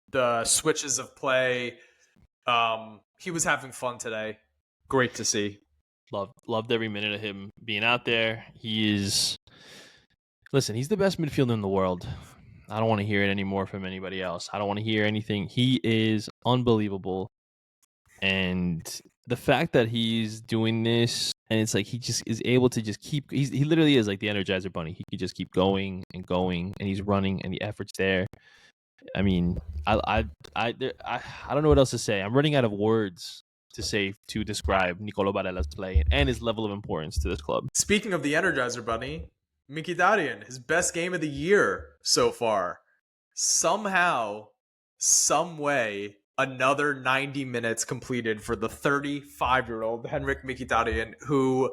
the switches of play. He was having fun today. Great to see. Loved every minute of him being out there. He's the best midfielder in the world. I don't want to hear it anymore from anybody else. I don't want to hear anything. He is unbelievable. And the fact that he's doing this, and it's like he just is able to just keep, he literally is like the Energizer Bunny. He can just keep going and going, and he's running, and the effort's there. I mean, I don't know what else to say. I'm running out of words to describe Nicolo Barella's play and his level of importance to this club. Speaking of the Energizer Bunny, Mkhitaryan, his best game of the year so far. Somehow, some way, another 90 minutes completed for the 35-year-old Henrik Mkhitaryan, who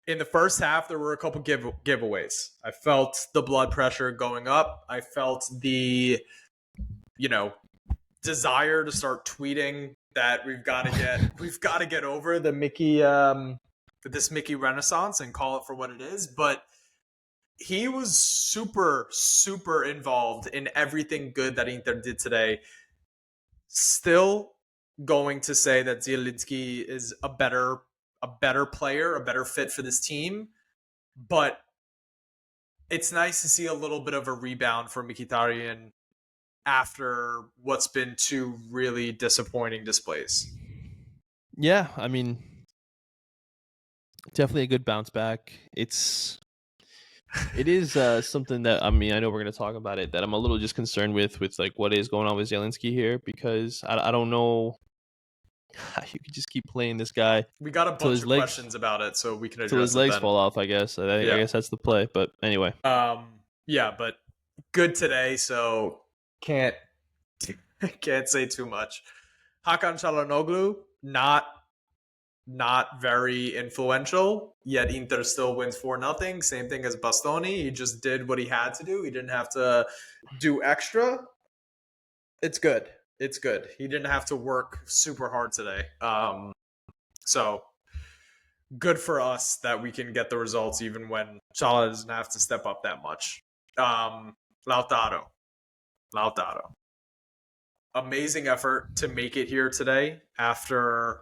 in the first half, there were a couple giveaways. I felt the blood pressure going up. I felt the, desire to start tweeting that we've got to get over the Mickey, this Mickey renaissance and call it for what it is. But he was super, super involved in everything good that Inter did today. Still going to say that Zielinski is a better player, a better fit for this team. But it's nice to see a little bit of a rebound for Mkhitaryan after what's been two really disappointing displays. Yeah, I mean, definitely a good bounce back. It is something that, I mean, I know we're going to talk about it, that I'm a little just concerned with like what is going on with Zielinski here, because I don't know how you can just keep playing this guy. We got a bunch of questions about it, so we can address it. Till his legs then fall off, I guess. I guess that's the play, but anyway. Yeah, but good today, so can't say too much. Hakan Çalhanoğlu, not very influential, yet Inter still wins 4-0. Same thing as Bastoni. He just did what he had to do. He didn't have to do extra. It's good. He didn't have to work super hard today. So good for us that we can get the results even when Salah doesn't have to step up that much. Lautaro. Amazing effort to make it here today after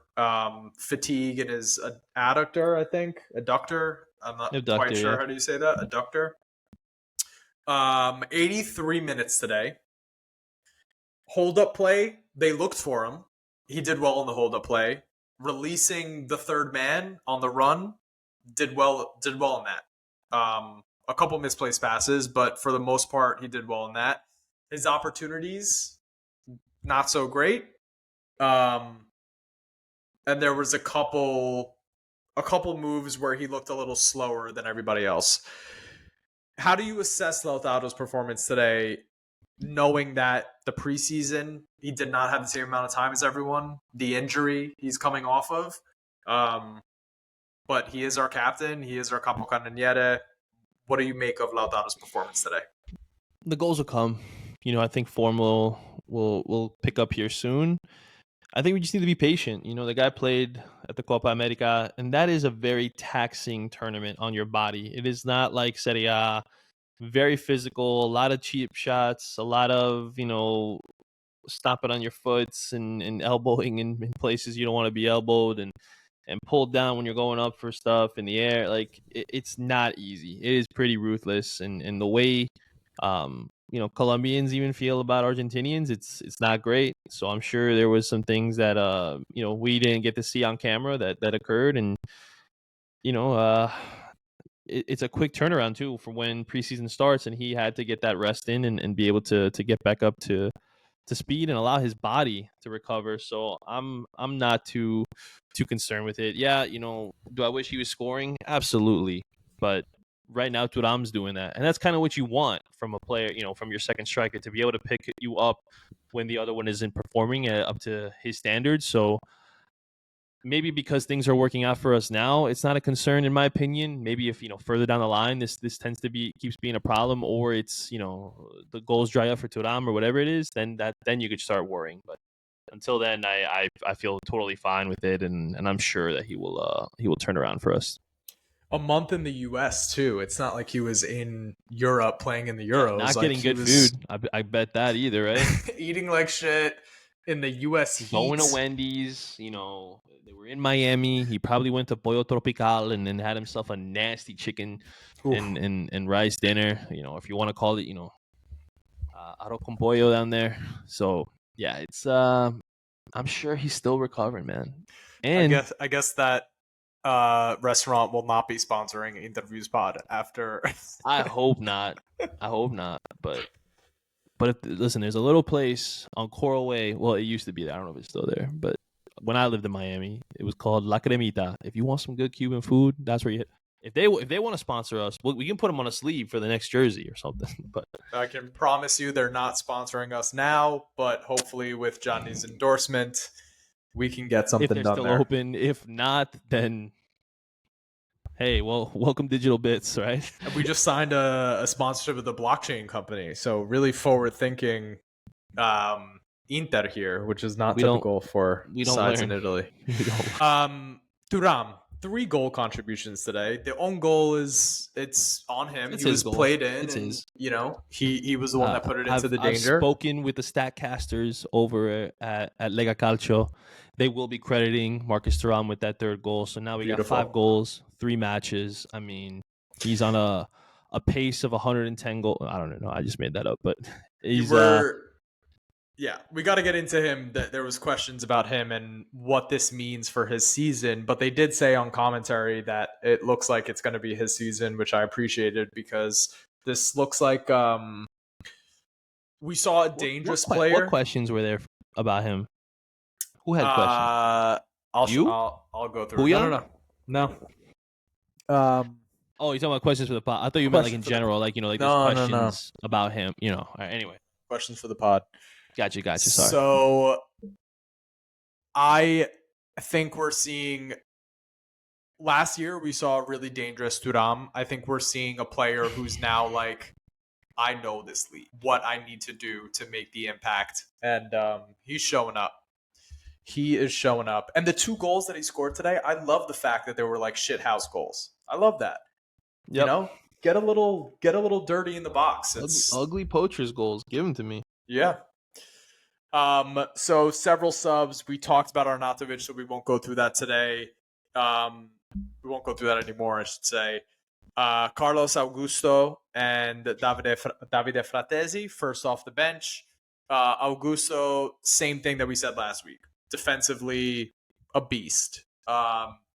fatigue in his adductor, I think. Adductor. I'm not quite sure how do you say that. Adductor. 83 minutes today. Hold up play. They looked for him. He did well in the hold up play. Releasing the third man on the run, did well in that. A couple misplaced passes, but for the most part, he did well in that. His opportunities, not so great. And there was a couple moves where he looked a little slower than everybody else. How do you assess Lautaro's performance today, knowing that the preseason he did not have the same amount of time as everyone, the injury he's coming off of, but he is our captain, he is our capocannoniere. What do you make of Lautaro's performance today? The goals will come. I think form will pick up here soon. I think we just need to be patient. The guy played at the Copa America, and that is a very taxing tournament on your body. It is not like Serie A, very physical, a lot of cheap shots, a lot of, stomping on your foots and elbowing in places you don't want to be elbowed and pulled down when you're going up for stuff in the air. Like, it's not easy. It is pretty ruthless. And the way, Colombians even feel about Argentinians, it's not great. So I'm sure there was some things that, we didn't get to see on camera that occurred. And, it's a quick turnaround too for when preseason starts, and he had to get that rest in and be able to get back up to speed and allow his body to recover. So I'm not too concerned with it. Yeah, do I wish he was scoring? Absolutely. But right now Thuram's doing that. And that's kind of what you want from a player, from your second striker, to be able to pick you up when the other one isn't performing up to his standards. So maybe because things are working out for us now, it's not a concern in my opinion. Maybe if further down the line this tends to keeps being a problem, or it's the goals dry up for Thuram or whatever it is, then you could start worrying. But until then, I feel totally fine with it, and I'm sure that he will turn around for us. A month in the U.S. too. It's not like he was in Europe playing in the Euros. Not getting good food. I bet that either, right? Eating like shit in the U.S. heat. Going to Wendy's, they were in Miami. He probably went to Pollo Tropical and then had himself a nasty chicken and rice dinner. If you want to call it, arroz con pollo down there. So yeah, it's I'm sure he's still recovering, man. And I guess that restaurant will not be sponsoring InterViews pod after. I hope not. But listen, there's a little place on Coral Way. Well, it used to be there. I don't know if it's still there. But when I lived in Miami, it was called La Cremita. If you want some good Cuban food, that's where you hit. If they want to sponsor us, we can put them on a sleeve for the next jersey or something. But I can promise you they're not sponsoring us now. But hopefully, with Johnny's endorsement, we can get something done there. If they're still open. If not, then hey, well, welcome Digital Bits, right? We just signed a sponsorship with a blockchain company, so really forward-thinking Inter here, which is not typical for sides in Italy. Thuram, 3 goal contributions today. The own goal it's on him. He was played in. It's his. He was the one that put it into the danger. I've spoken with the Statcasters over at Lega Calcio. They will be crediting Marcus Thuram with that 3rd goal. So now we got 5 goals, 3 matches. I mean, he's on a pace of 110 goals. I don't know. I just made that up, but he's yeah, we got to get into him. There was questions about him and what this means for his season, but they did say on commentary that it looks like it's going to be his season, which I appreciated because this looks like we saw a dangerous player. What questions were there about him? Who had questions? I'll go through. No. Oh, you're talking about questions for the pod. I thought you meant like in general, like there's questions about him. All right, anyway, questions for the pod. Gotcha. Sorry. So I think we're seeing. Last year we saw a really dangerous Thuram. I think we're seeing a player who's now like, I know this league, what I need to do to make the impact, and he's showing up. He is showing up. And the 2 goals that he scored today, I love the fact that they were like shit house goals. I love that. You Yep. know, get a little dirty in the box. It's Ugly poachers goals. Give them to me. yeah. So several subs. We talked about Arnautovic, so we won't go through that today. We won't go through that anymore, I should say. Carlos Augusto and Davide Fratesi, first off the bench. Augusto, same thing that we said last week. Defensively, a beast.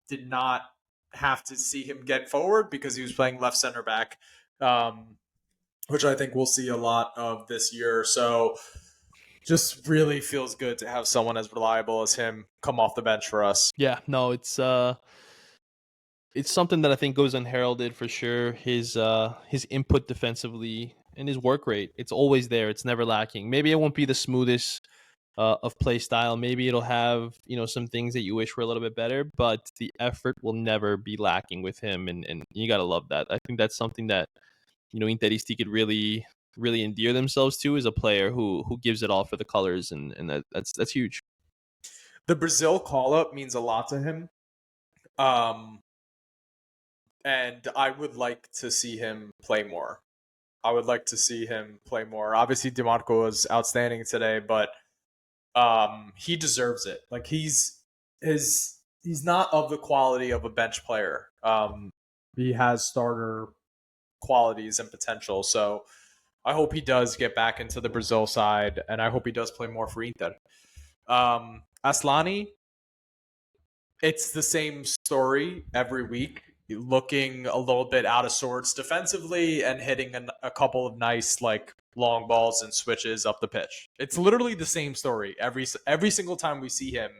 Did not have to see him get forward because he was playing left center back, which I think we'll see a lot of this year. So just really feels good to have someone as reliable as him come off the bench for us. Yeah, no, it's something that I think goes unheralded for sure. His input defensively and his work rate, it's always there. It's never lacking. Maybe it won't be the smoothest of play style. Maybe it'll have some things that you wish were a little bit better, but the effort will never be lacking with him, and you gotta love that. I think that's something that Interisti could really endear themselves to, as a player who gives it all for the colors, and that's huge. The Brazil call up means a lot to him. And I would like to see him play more. Obviously, DeMarco was outstanding today, but he deserves it. Like he's not of the quality of a bench player. He has starter qualities and potential. So I hope he does get back into the Brazil side, and I hope he does play more for Inter. Aslani, it's the same story every week, looking a little bit out of sorts defensively and hitting a couple of nice like long balls and switches up the pitch. It's literally the same story every single time we see him.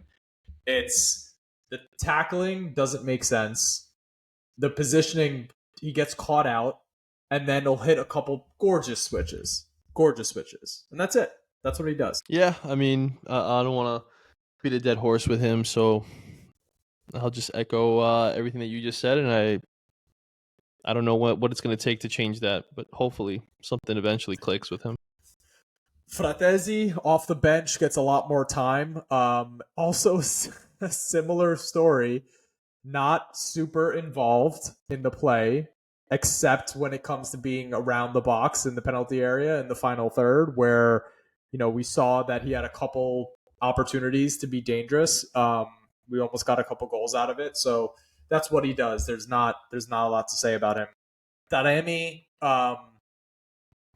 It's the tackling doesn't make sense. The positioning, he gets caught out, and then he'll hit a couple gorgeous switches, and that's it. That's what he does. Yeah, I mean, I don't want to beat a dead horse with him, so I'll just echo everything that you just said, and I don't know what it's going to take to change that, but hopefully something eventually clicks with him. Fratesi off the bench gets a lot more time. Also, a similar story, not super involved in the play, except when it comes to being around the box in the penalty area in the final third, where we saw that he had a couple opportunities to be dangerous. We almost got a couple goals out of it, so that's what he does. There's not a lot to say about him. Taremi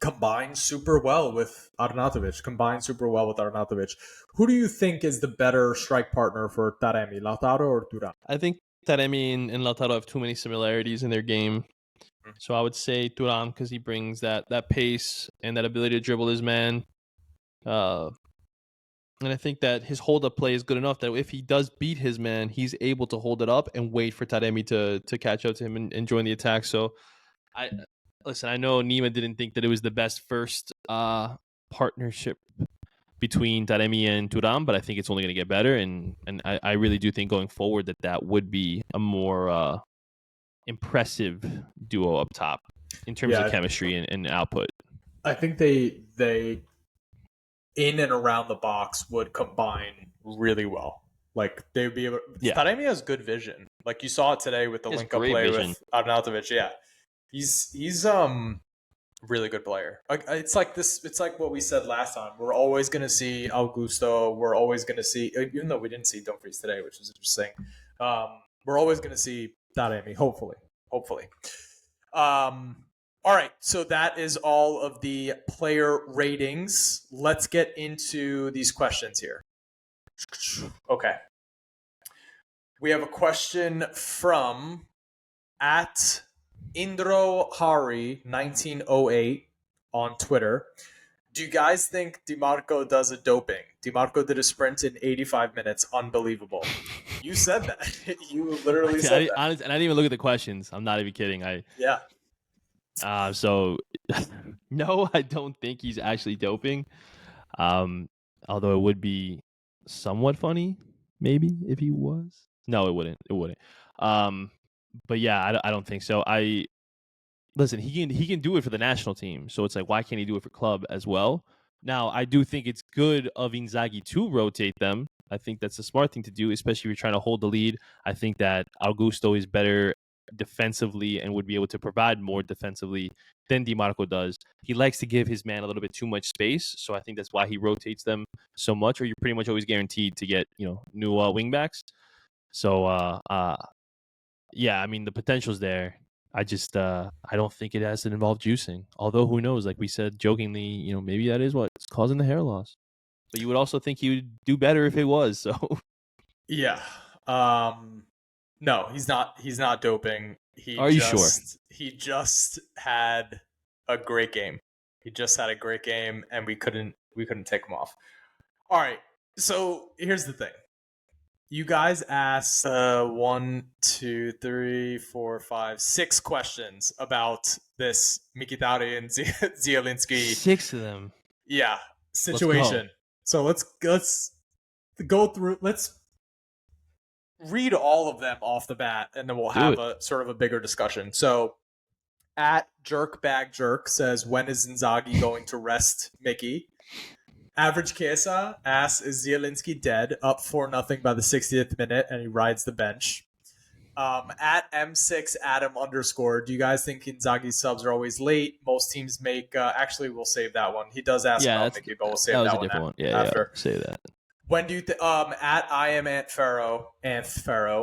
combines super well with Arnautovic. Who do you think is the better strike partner for Taremi, Lautaro or Thuram? I think Taremi and Lautaro have too many similarities in their game. So I would say Thuram, because he brings that pace and that ability to dribble his man. And I think that his hold-up play is good enough that if he does beat his man, he's able to hold it up and wait for Taremi to catch up to him and join the attack. So, I know Nima didn't think that it was the best first partnership between Taremi and Thuram, but I think it's only going to get better. And I really do think going forward that would be a more impressive duo up top in terms of chemistry and output. I think they in and around the box would combine really well. Like they would be able. Yeah. Taremi has good vision. Like you saw it today with the link up play with Arnautovic. Yeah, he's really good player. It's like this. It's like what we said last time. We're always going to see Augusto. We're always going to see, even though we didn't see Dumfries today, which was interesting. We're always going to see Taremi. Hopefully. All right, so that is all of the player ratings. Let's get into these questions here. Okay. We have a question from at IndroHari1908 on Twitter. Do you guys think DiMarco does a doping? DiMarco did a sprint in 85 minutes. Unbelievable. You said that. You literally said that. Honestly, and I didn't even look at the questions. I'm not even kidding. Yeah. So, no, I don't think he's actually doping. Although it would be somewhat funny, maybe, if he was. No, it wouldn't. But yeah, I don't think so. Listen, he can do it for the national team. So it's like, why can't he do it for club as well? Now, I do think it's good of Inzaghi to rotate them. I think that's a smart thing to do, especially if you're trying to hold the lead. I think that Augusto is better defensively and would be able to provide more defensively than DiMarco does. He likes to give his man a little bit too much space, so I think that's why he rotates them so much, or you're pretty much always guaranteed to get, new wingbacks. So, yeah, I mean, the potential's there. I just I don't think it has to involve juicing. Although who knows? Like we said jokingly, maybe that is what's causing the hair loss. But you would also think he would do better if it was. So Yeah. No, he's not. He's not doping. are you sure? He just had a great game. He just had a great game, and we couldn't take him off. All right. So here's the thing. You guys asked 1, 2, 3, 4, 5, 6 questions about this Mkhitaryan and Zielinski. 6 of them. Yeah, Let's go. situation. So let's go through. Let's read all of them off the bat, and then we'll have a sort of a bigger discussion. So, at Jerk says, when is Inzaghi going to rest Mickey? Average Kesa asks, is Zielinski dead? Up 4-0 by the 60th minute, and he rides the bench. At M6 Adam _ do you guys think Inzaghi's subs are always late? Most teams make. Actually, we'll save that one. He does ask about Mickey, but we'll save that, was one. A different one. Yeah, say that. When do you at I am Ant Pharaoh,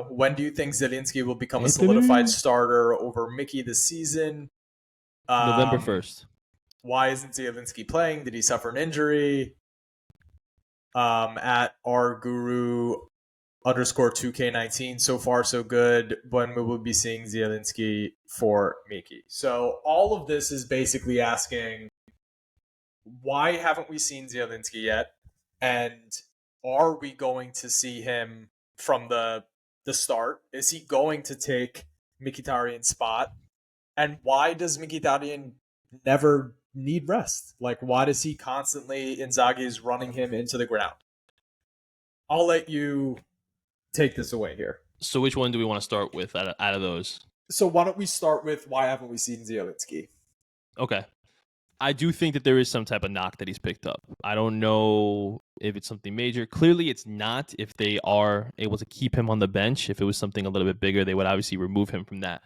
when do you think Zielinski will become a solidified starter over Mickey this season? November 1st. Why isn't Zielinski playing? Did he suffer an injury? At our guru _2K19, so far so good. When we will be seeing Zielinski for Mickey? So all of this is basically asking, why haven't we seen Zielinski yet? And are we going to see him from the start? Is he going to take Mkhitaryan's spot? And why does Mkhitaryan never need rest? Like, why does he constantly, Inzaghi is running him into the ground? I'll let you take this away here. So which one do we want to start with out of those? So why don't we start with, why haven't we seen Zielinski? Okay. I do think that there is some type of knock that he's picked up. I don't know if it's something major. Clearly, it's not. If they are able to keep him on the bench, if it was something a little bit bigger, they would obviously remove him from that.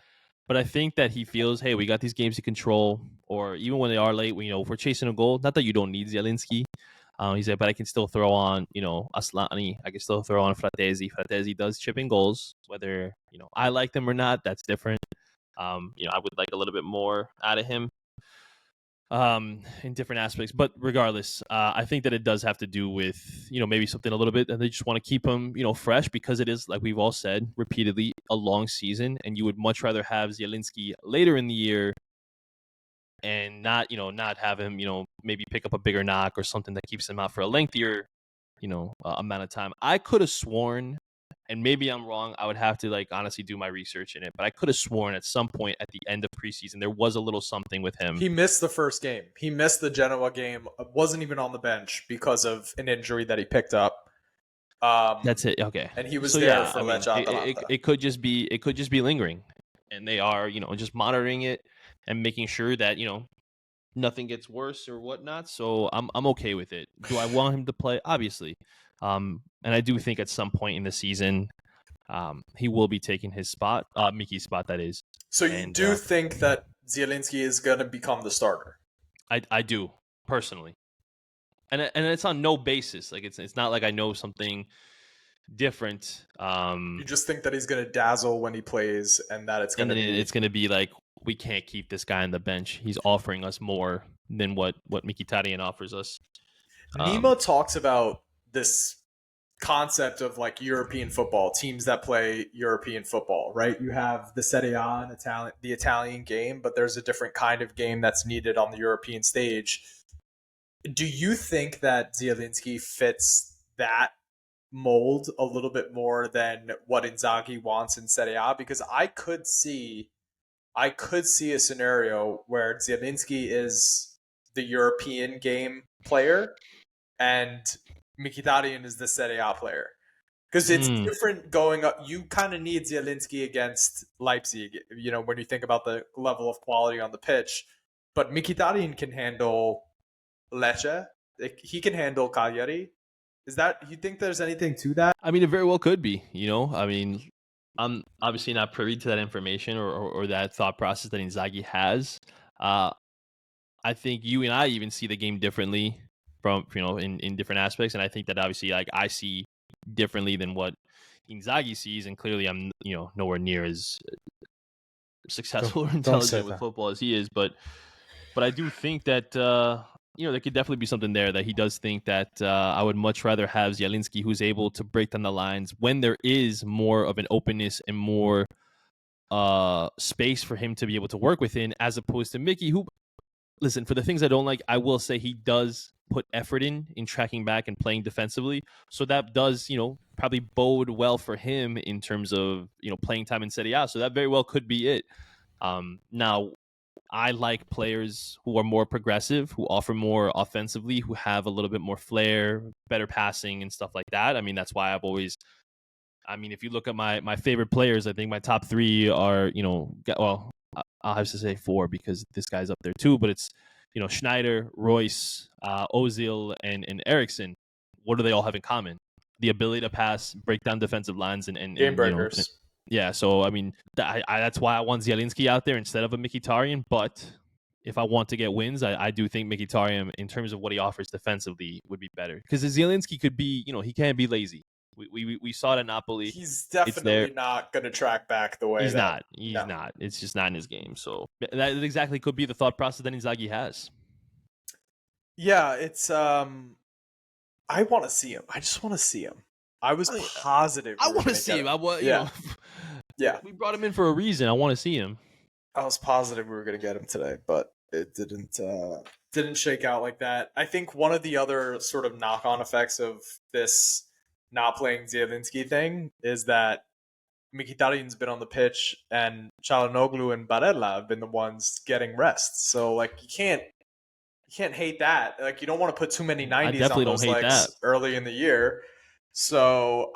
But I think that he feels, hey, we got these games to control, or even when they are late, if we're chasing a goal, not that you don't need Zielinski. He said, but I can still throw on, Aslani. I can still throw on Fratesi. Fratesi does chip in goals, whether, I like them or not, that's different. I would like a little bit more out of him. In different aspects, but regardless, I think that it does have to do with, maybe something a little bit, and they just want to keep him, fresh, because it is, like we've all said repeatedly, a long season, and you would much rather have Zielinski later in the year and not have him, maybe pick up a bigger knock or something that keeps him out for a lengthier, amount of time. I could have sworn, and maybe I'm wrong, I would have to honestly do my research in it, but I could have sworn at some point at the end of preseason there was a little something with him. He missed the first game. He missed the Genoa game. Wasn't even on the bench because of an injury that he picked up. That's it. Okay. And he was for Lecce Atalanta. It could just be lingering, and they are just monitoring it and making sure that nothing gets worse or whatnot. So I'm okay with it. Do I want him to play? Obviously. And I do think at some point in the season, he will be taking his spot, Mickey's spot, that is. So you think that Zielinski is going to become the starter? I do, personally. And it's on no basis. Like it's not like I know something different. You just think that he's going to dazzle when he plays, and that it's going to it's going to be like, we can't keep this guy on the bench. He's offering us more than what Mkhitaryan offers us. Nima talks about this concept of European football, teams that play European football, right? You have the Serie A and the Italian game, but there's a different kind of game that's needed on the European stage. Do you think that Zielinski fits that mold a little bit more than what Inzaghi wants in Serie A? Because I could see a scenario where Zielinski is the European game player and Mkhitaryan is the Serie A player. Because it's different going up. You kind of need Zielinski against Leipzig, when you think about the level of quality on the pitch. But Mkhitaryan can handle Lecce. He can handle Cagliari. Is that, you think there's anything to that? I mean, it very well could be. I mean, I'm obviously not privy to that information or that thought process that Inzaghi has. Uh, I think you and I even see the game differently from in different aspects, and I think that obviously like I see differently than what Inzaghi sees, and clearly I'm nowhere near as successful or Don't say intelligent with that. football as he is, but I do think that there could definitely be something there that he does think that I would much rather have Zielinski, who's able to break down the lines when there is more of an openness and more space for him to be able to work within, as opposed to Mickey, who, listen, for the things I don't like, I will say he does put effort in tracking back and playing defensively. So that does, probably bode well for him in terms of, playing time in Serie A. So that very well could be it. Now, I like players who are more progressive, who offer more offensively, who have a little bit more flair, better passing and stuff like that. I mean, that's why if you look at my favorite players, I think my top three are, well, I'll have to say four because this guy's up there too, but it's, Schneider, Royce, Ozil, and Eriksson. What do they all have in common? The ability to pass, break down defensive lines, and Game breakers. yeah. So, I mean, that's why I want Zielinski out there instead of a Mkhitaryan. But if I want to get wins, I do think Mkhitaryan, in terms of what he offers defensively, would be better. Because Zielinski could be, he can't be lazy. We saw it at Napoli. He's It's there. definitely not going to track back the way He's that. not. He's not. It's just not in his game. So that exactly could be the thought process that Inzaghi has. Yeah, it's I want to see him. I just want to see him. I was positive. I want to see him. Yeah. We brought him in for a reason. I want to see him. I was positive we were going to get him today, but it didn't shake out like that. I think one of the other sort of knock-on effects of this not playing Zielinski thing is that Mkhitaryan's been on the pitch and Çalhanoğlu and Barella have been the ones getting rest. So like you can't hate that. Like you don't want to put too many 90s on those legs early in the year. So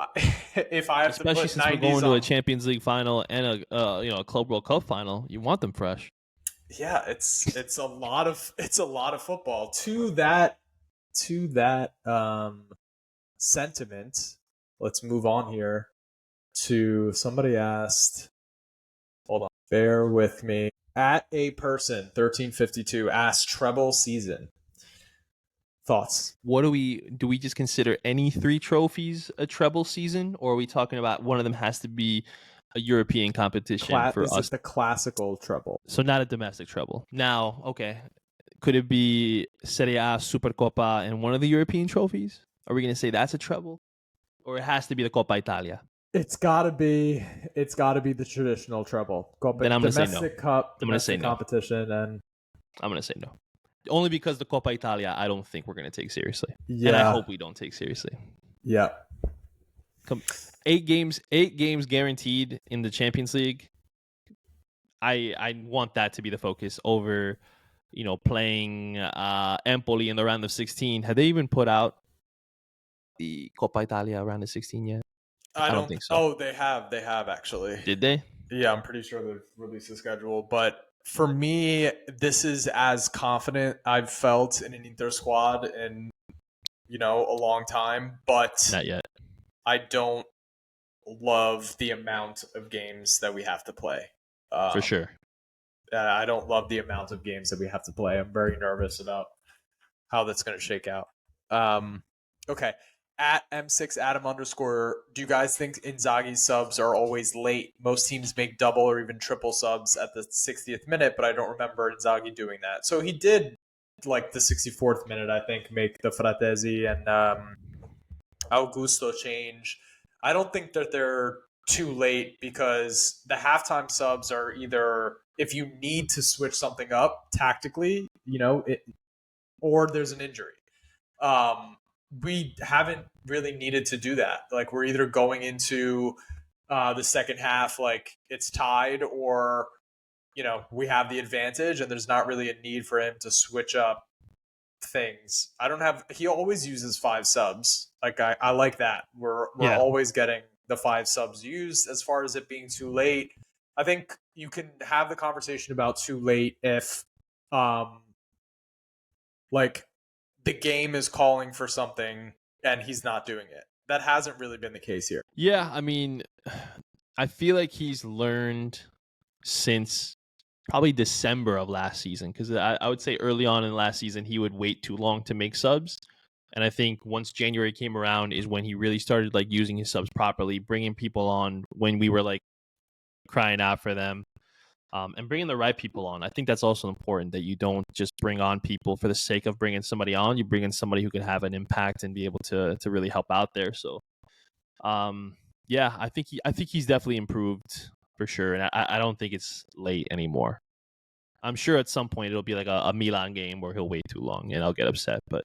if I have especially to put since 90s we're going to on a Champions League final and a Club World Cup final, you want them fresh. Yeah, it's a lot of football. To that sentiment, let's move on here to somebody asked, hold on, bear with me. At a person 1352 asked treble season. Thoughts? What do we just consider any three trophies a treble season, or are we talking about one of them has to be a European competition for us? Is it the classical treble? So not a domestic treble. Now, okay, could it be Serie A, Supercoppa, and one of the European trophies? Are we going to say that's a treble, or it has to be the Coppa Italia? It's got to be the traditional treble. Then I'm going to say no. Domestic cup, I'm going to say no. Competition, and I'm going to say no. Only because the Coppa Italia, I don't think we're going to take seriously. Yeah. And I hope we don't take seriously. Yeah. 8 games guaranteed in the Champions League. I want that to be the focus over, playing Empoli in the round of 16. Have they even put out the Coppa Italia round of 16 yet? I don't think so. Oh, they have. They have actually. Did they? Yeah, I'm pretty sure they've released the schedule. But for me, this is as confident I've felt in an Inter squad in, a long time. But not yet. I don't love the amount of games that we have to play. For sure. I don't love the amount of games that we have to play. I'm very nervous about how that's going to shake out. Okay. At M6Adam _, do you guys think Inzaghi's subs are always late? Most teams make double or even triple subs at the 60th minute, but I don't remember Inzaghi doing that. So he did, like the 64th minute, I think, make the Fratesi and Augusto change. I don't think that they're too late because the halftime subs are either if you need to switch something up tactically, or there's an injury. We haven't really needed to do that. Like we're either going into the second half like it's tied or, we have the advantage and there's not really a need for him to switch up things. He always uses 5 subs. Like I like that. We're always getting the 5 subs used. As far as it being too late, I think you can have the conversation about too late if like the game is calling for something and he's not doing it. That hasn't really been the case here. Yeah, I mean, I feel like he's learned since probably December of last season, because I would say early on in last season he would wait too long to make subs, and I think once January came around is when he really started like using his subs properly, bringing people on when we were like crying out for them, and bringing the right people on. I think that's also important, that you don't just bring on people for the sake of bringing somebody on. You bring in somebody who can have an impact and be able to really help out there. So, yeah, I think he's definitely improved for sure, and I don't think it's late anymore. I'm sure at some point it'll be like a Milan game where he'll wait too long and I'll get upset. But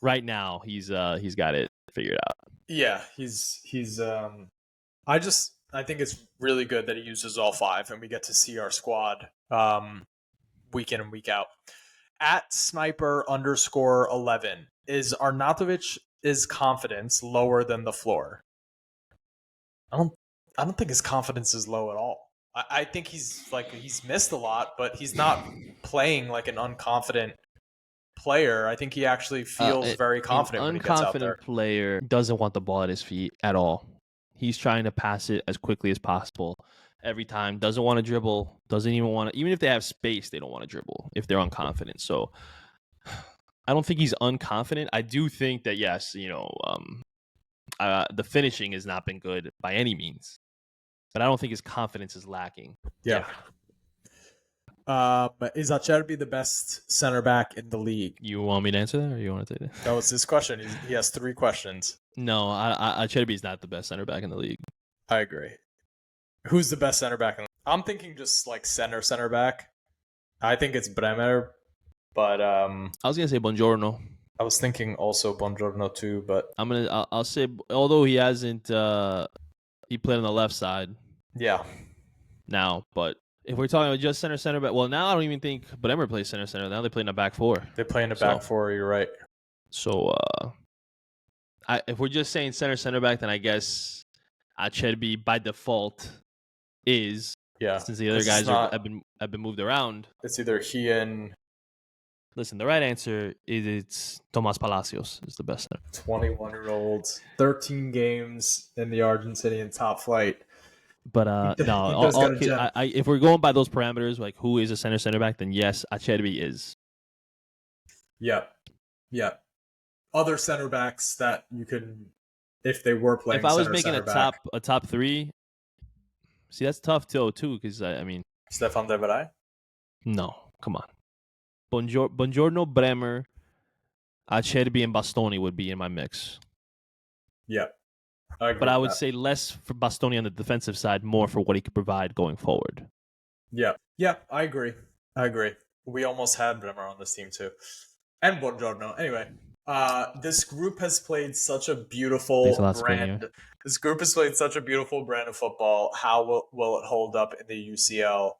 right now he's got it figured out. Yeah, I think it's really good that he uses all 5 and we get to see our squad week in and week out. At sniper_11, is Arnautovic's confidence lower than the floor? I don't think his confidence is low at all. I think he's missed a lot, but he's not playing like an unconfident player. I think he actually feels very confident when he gets out there. An unconfident player doesn't want the ball at his feet at all. He's trying to pass it as quickly as possible every time. Doesn't want to dribble. Doesn't even want to. Even if they have space, they don't want to dribble if they're unconfident. So I don't think he's unconfident. I do think that yes, the finishing has not been good by any means, but I don't think his confidence is lacking. Yeah. Is Acerbi the best center back in the league? You want me to answer that, or you want to take that? That was his question. He has 3 questions. No, Acerbi is not the best center back in the league. I agree. Who's the best center back? I'm thinking just like center back. I think it's Bremer, but I was gonna say Buongiorno. I was thinking also Buongiorno too, but I'll say, although he hasn't he played on the left side. Yeah. Now, but if we're talking about just center back, well, now I don't even think Bremer plays center. Now they play in a back 4. They play in a back 4. You're right. So, if we're just saying center back, then I guess Acerbi by default is, since the other guys have been moved around. It's either he and. Listen, the right answer is it's Tomas Palacios is the best center. 21-year-old, 13 games in the Argentinian top flight. But no, if we're going by those parameters, like who is a center back, then yes, Acerbi is. Yeah. Other center backs that you can, if they were playing. If I was making a top 3, see that's tough too, because I mean. Stefan De Vrij? No, come on. Buongiorno, Bremer, Acerbi, and Bastoni would be in my mix. Yeah. But I would say less for Bastoni on the defensive side, more for what he could provide going forward. Yeah, I agree. We almost had Bremer on this team too. And Buongiorno. Anyway, this group has played such a beautiful brand. This group has played such a beautiful brand of football. How will it hold up in the UCL?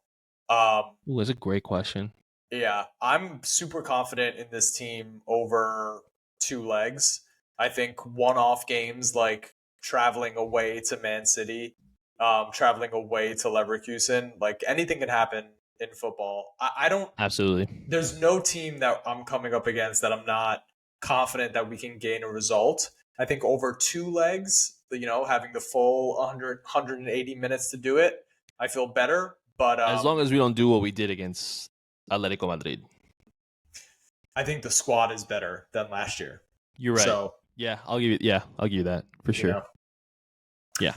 That's a great question. Yeah, I'm super confident in this team over 2 legs. I think one-off games like traveling away to Man City, traveling away to Leverkusen, like anything can happen in football. I don't. Absolutely. There's no team that I'm coming up against that I'm not confident that we can gain a result. I think over 2 legs, having the full 180 minutes to do it, I feel better. But as long as we don't do what we did against Atletico Madrid, I think the squad is better than last year. You're right. So yeah, I'll give you that for sure. Yeah.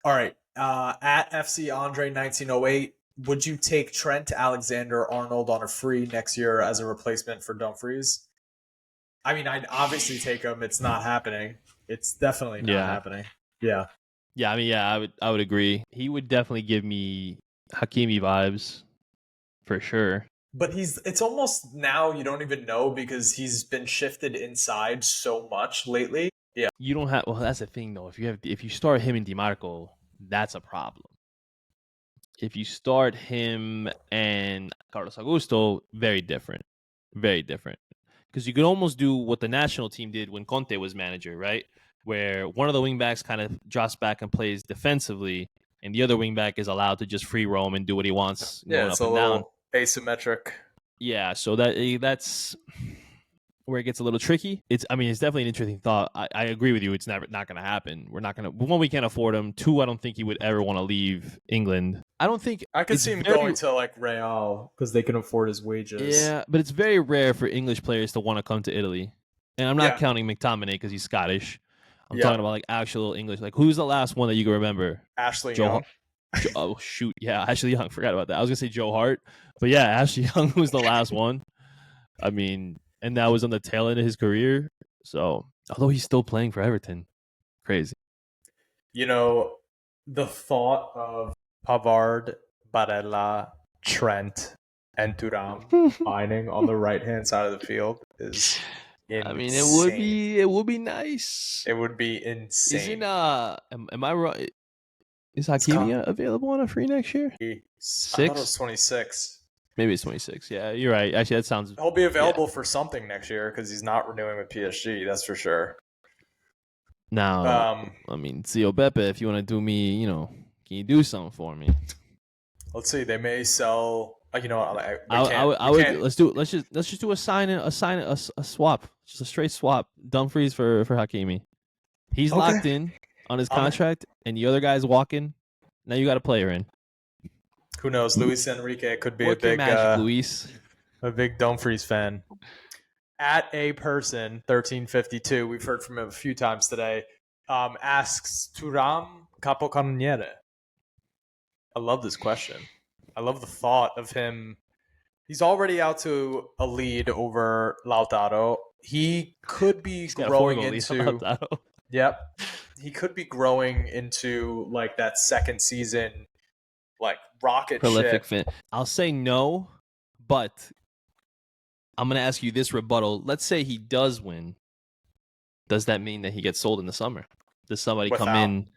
All right. At FC Andre 1908, would you take Trent Alexander-Arnold on a free next year as a replacement for Dumfries? I mean, I'd obviously take him. It's not happening. It's definitely not happening. Yeah. Yeah. I mean, I would agree. He would definitely give me Hakimi vibes. For sure. But it's almost now you don't even know because he's been shifted inside so much lately. Yeah. You don't have, well, that's the thing though. If you start him and DiMarco, that's a problem. If you start him and Carlos Augusto, very different. Very different. Because you could almost do what the national team did when Conte was manager, right? Where one of the wingbacks kind of drops back and plays defensively, and the other wingback is allowed to just free roam and do what he wants. Yeah, it's a little asymmetric. Yeah, so that's where it gets a little tricky. It's definitely an interesting thought. I agree with you. It's not going to happen. We're not going to. One, we can't afford him. Two, I don't think he would ever want to leave England. I don't think I could it's see him very, going to like Real because they can afford his wages. Yeah, but it's very rare for English players to want to come to Italy. And I'm not counting McTominay because he's Scottish. I'm talking about like actual English. Like, who's the last one that you can remember? Ashley Joe Young. Oh shoot, yeah, Ashley Young. Forgot about that. I was gonna say Joe Hart, but yeah, Ashley Young was the last one. I mean, and that was on the tail end of his career. So, although he's still playing for Everton, crazy. You know, the thought of Pavard, Barella, Trent, and Thuram combining on the right hand side of the field is insane. I mean, it would be nice. It would be insane. Isn't am I right? Is Hakimi available on a free next year? 6? I thought it was 26. Maybe it's 26. Yeah, you're right. Actually, that sounds. He'll be available for something next year because he's not renewing with PSG. That's for sure. Now, I mean, Zio Beppe, if you want to do me, can you do something for me? Let's see. They may sell. Let's just do a swap, just a straight swap. Dumfries for Hakimi. He's locked in on his contract, and the other guy's walking. Now you got a player in. Who knows? Luis Enrique could be a big Dumfries fan. At a person 1352, we've heard from him a few times today. Asks Thuram capocannoniere. I love this question. I love the thought of him. He's already out to a lead over Lautaro. He could be growing into. Yep. He could be growing into like that second season, like rocket prolific ship. Fan. I'll say no, but I'm going to ask you this rebuttal. Let's say he does win. Does that mean that he gets sold in the summer? Does somebody come in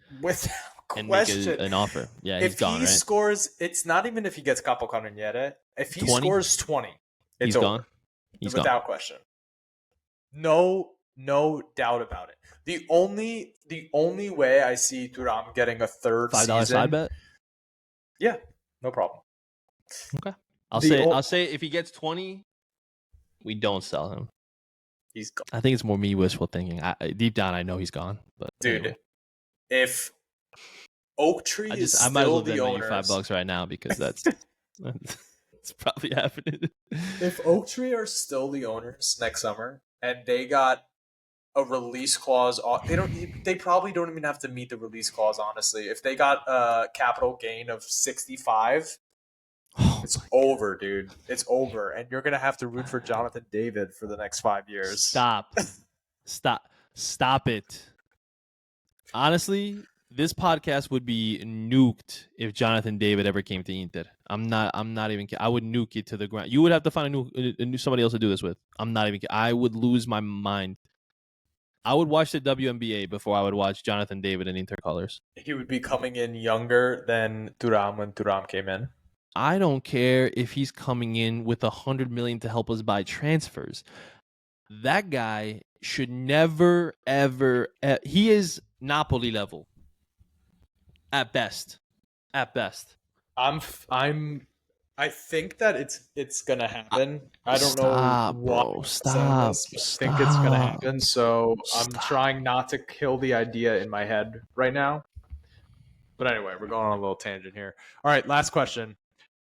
and make an offer? Yeah, he's gone, right? If he scores, it's not even if he gets capocannoniere. If he scores 20, he's over. Gone. He's without gone. question. No doubt about it. The only way I see Thuram getting a third $5 season, side bet. Yeah, no problem. Okay, I'll say if he gets 20, we don't sell him. He's gone. I think it's more me wishful thinking. Deep down, I know he's gone. But dude, anyway. If Oak Tree is still the owners, I might as well bet you $5 right now because that's it's probably happening. If Oak Tree are still the owners next summer and they got a release clause, they probably don't even have to meet the release clause. Honestly, if they got a capital gain of 65. It's over, dude. It's over. And you're going to have to root for Jonathan David for the next 5 years. Stop it. Honestly, this podcast would be nuked if Jonathan David ever came to Inter. I'm not even kidding. I would nuke it to the ground. You would have to find somebody else to do this with. I'm not even kidding. I would lose my mind. I would watch the WNBA before I would watch Jonathan David in Inter colors. He would be coming in younger than Thuram when Thuram came in. I don't care if he's coming in with $100 million to help us buy transfers. That guy should never, ever. He is Napoli level. At best. I think that it's gonna happen. I don't know why. Stop. I think it's gonna happen. So I'm trying not to kill the idea in my head right now. But anyway, we're going on a little tangent here. All right, last question.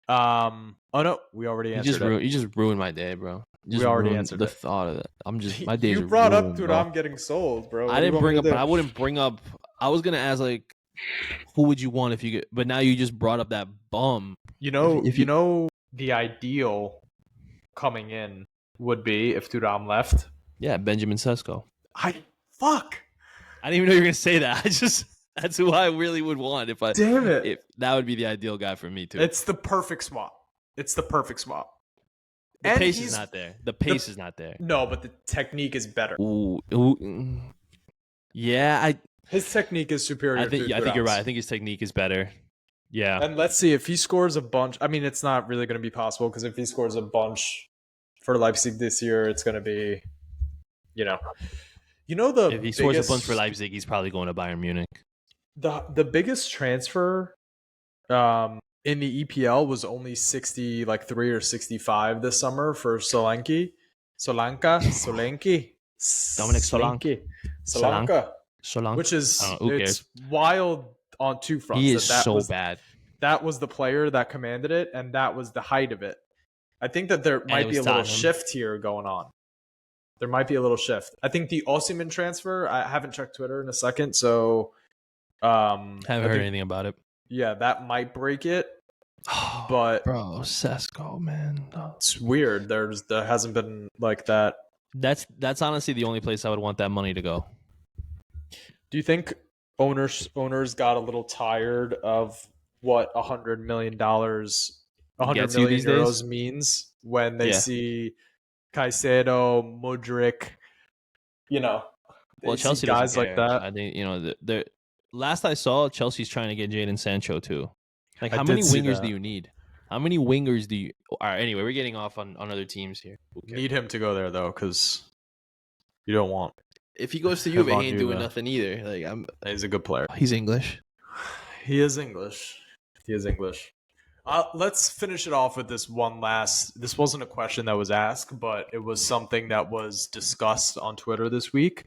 Oh no, we already answered it. You just ruined my day, bro. We already answered the thought of that. My days. You brought ruined, up Thuram getting sold, bro. I didn't bring up. I wouldn't bring up. I was gonna ask like, who would you want if you get? But now you just brought up that bum. You know, the ideal coming in would be if Thuram left. Yeah, Benjamin Sesko. I didn't even know you were gonna say that. That's who I really would want if I. Damn it! If that would be the ideal guy for me too. It's the perfect swap. The pace is not there. The pace is not there. No, but the technique is better. Yeah, his technique is superior. I think you're right. I think his technique is better. Yeah. And let's see if he scores a bunch. I mean, it's not really going to be possible because if he scores a bunch for Leipzig this year, it's going to be, if he scores a bunch for Leipzig, he's probably going to Bayern Munich. The biggest transfer in the EPL was only 63 or 65 this summer for Solanke. Solanke, Dominic Solanka, Solanke. which is Who it's cares? wild on two fronts. He is so bad. That was the player that commanded it, and that was the height of it. I think that there And it might be was a little Tottenham. shift here going on. There might be a little shift. I think the Osimhen transfer. I haven't checked Twitter in a second, so Haven't heard anything about it. Yeah, that might break it. But bro, Sesko, man, it's weird. There hasn't been like that. That's honestly the only place I would want that money to go. Do you think owners got a little tired of what $100 million, 100 million euros means when they see Caicedo, Mudryk, well, Chelsea guys doesn't like care. that? I think the last I saw, Chelsea's trying to get Jadon Sancho too. Like, I how did many see wingers that. do you need? How many wingers do you? All right, anyway, we're getting off on other teams here. Need him to go there though, because you don't want. If he goes to Juve, he ain't doing nothing either. Like, he's a good player. He's English. He is English. Let's finish it off with this one last. This wasn't a question that was asked, but it was something that was discussed on Twitter this week.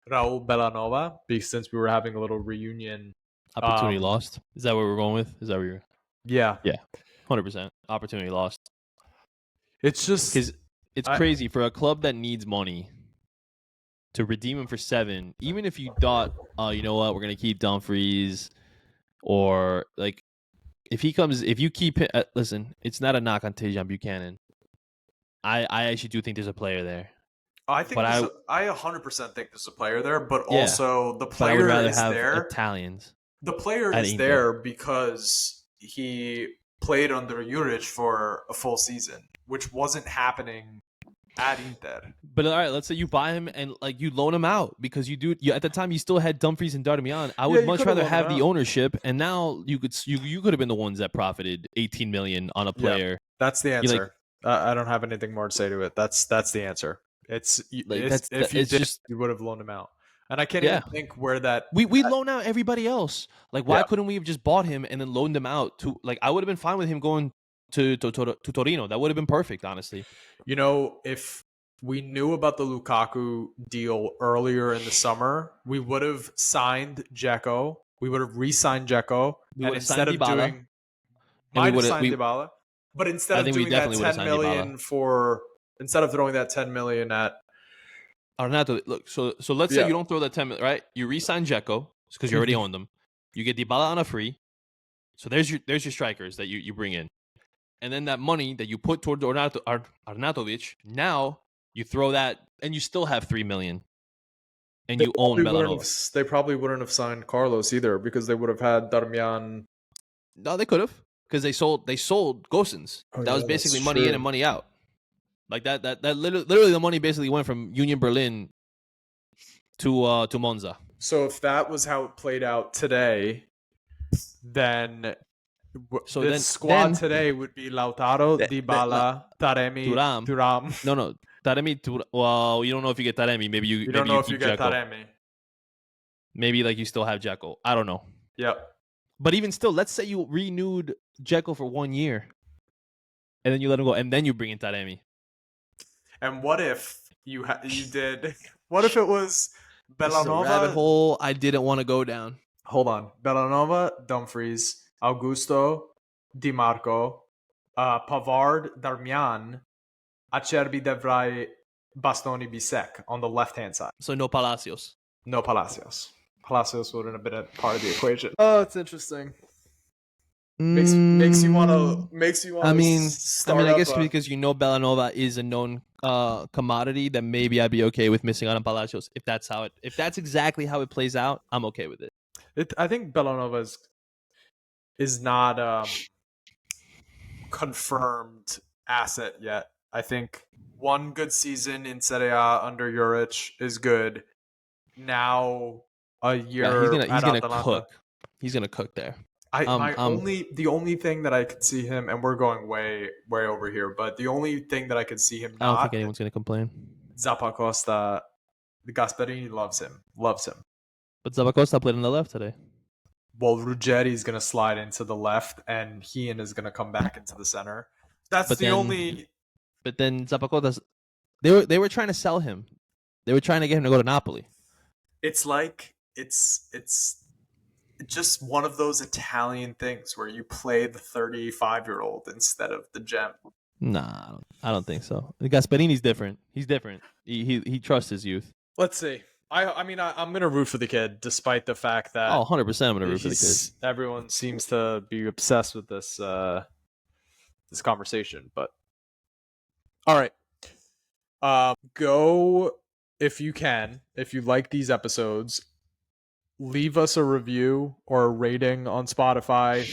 Raul Bellanova, since we were having a little reunion. Opportunity lost. Is that what we're going with? Is that what you're? Yeah. 100%. Opportunity lost. It's just because it's crazy for a club that needs money to redeem him for 7. Even if you thought, oh, you know what, we're gonna keep Dumfries, or like if you keep it. Listen, it's not a knock on Tejan Buchanan. I actually do think there's a player there. I 100% think there's a player there, but also the player I would rather is have there. Italians. The player is there because he played under Juric for a full season, which wasn't happening at Inter. But all right, let's say you buy him and like you loan him out because you at the time you still had Dumfries and Darmian. I would much rather have the ownership, and now you could have been the ones that profited 18 million on a player. Yeah, that's the answer. I don't have anything more to say to it. That's the answer. You would have loaned him out. And I can't even think where that we loan out everybody else. Like, why couldn't we have just bought him and then loaned him out to? Like, I would have been fine with him going to Torino. That would have been perfect, honestly. If we knew about the Lukaku deal earlier in the summer, we would have signed Dzeko. We would have re-signed Dzeko, and instead of doing, might have signed Dybala, but instead of doing that 10 million instead of throwing that 10 million at Arnato, look, so let's say you don't throw that 10 million, right? You re-sign Dzeko because you already own them. You get Dybala on a free. So there's your strikers that you bring in. And then that money that you put towards Arnautovic, now you throw that and you still have 3 million. And you own Bellanova. They probably wouldn't have signed Carlos either because they would have had Darmian. No, they could have, because they sold Gosens. That was basically money in and money out. Like that literally the money basically went from Union Berlin to Monza. So if that was how it played out today, then this squad today would be Lautaro, Dybala, Taremi, Thuram. No, Taremi. Well, you don't know if you get Taremi. Maybe you don't know if you get Taremi. Maybe like you still have Dzeko. I don't know. Yep. But even still, let's say you renewed Dzeko for 1 year, and then you let him go, and then you bring in Taremi. And what if you did? What if it was Bellanova? This is a rabbit hole I didn't want to go down. Hold on, Bellanova, Dumfries, Augusto, Di Marco, Pavard, Darmian, Acerbi, Devray, Bastoni, Bisek on the left-hand side. So no Palacios. No Palacios. Palacios wouldn't have been a part of the equation. Oh, it's interesting. Makes you want to. I guess because Bellanova is a known commodity, that maybe I'd be okay with missing out on Palacios. If that's exactly how it plays out, I'm okay with it. I think Bellanova is not a confirmed asset yet. I think one good season in Serie A under Juric is good. Now a year he's gonna Atalanta. cook. He's gonna cook there. The only thing that I could see him, and we're going way over here, but the only thing that I could see him I don't think anyone's gonna complain. Zappacosta, the Gasperini loves him. But Zappacosta played on the left today. Well, Ruggeri's gonna slide into the left, and Hean is gonna come back into the center. But then Zappacosta's They were trying to sell him. They were trying to get him to go to Napoli. It's like it's just one of those Italian things where you play the 35-year-old instead of the gem. Nah, I don't think so. Gasperini's different. He's different. He trusts his youth. Let's see. I'm gonna root for the kid, despite the fact that 100%. I'm gonna root for the kid. everyone seems to be obsessed with this this conversation. But all right, go if you can. If you like these episodes, leave us a review or a rating on Spotify.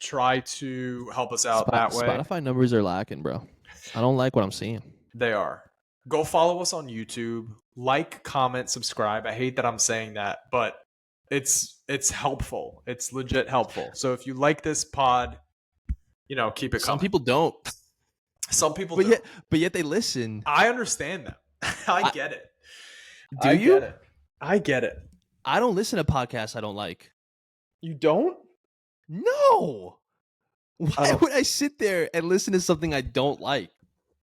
Try to help us out that way. Spotify numbers are lacking, bro. I don't like what I'm seeing. They are. Go follow us on YouTube. Like, comment, subscribe. I hate that I'm saying that, but it's helpful. It's legit helpful. So if you like this pod, keep it coming. Some people don't. Some people but don't. Yet they listen. I understand that. I get it. Do you? I get it. I don't listen to podcasts I don't like. You don't? No. Why would I sit there and listen to something I don't like?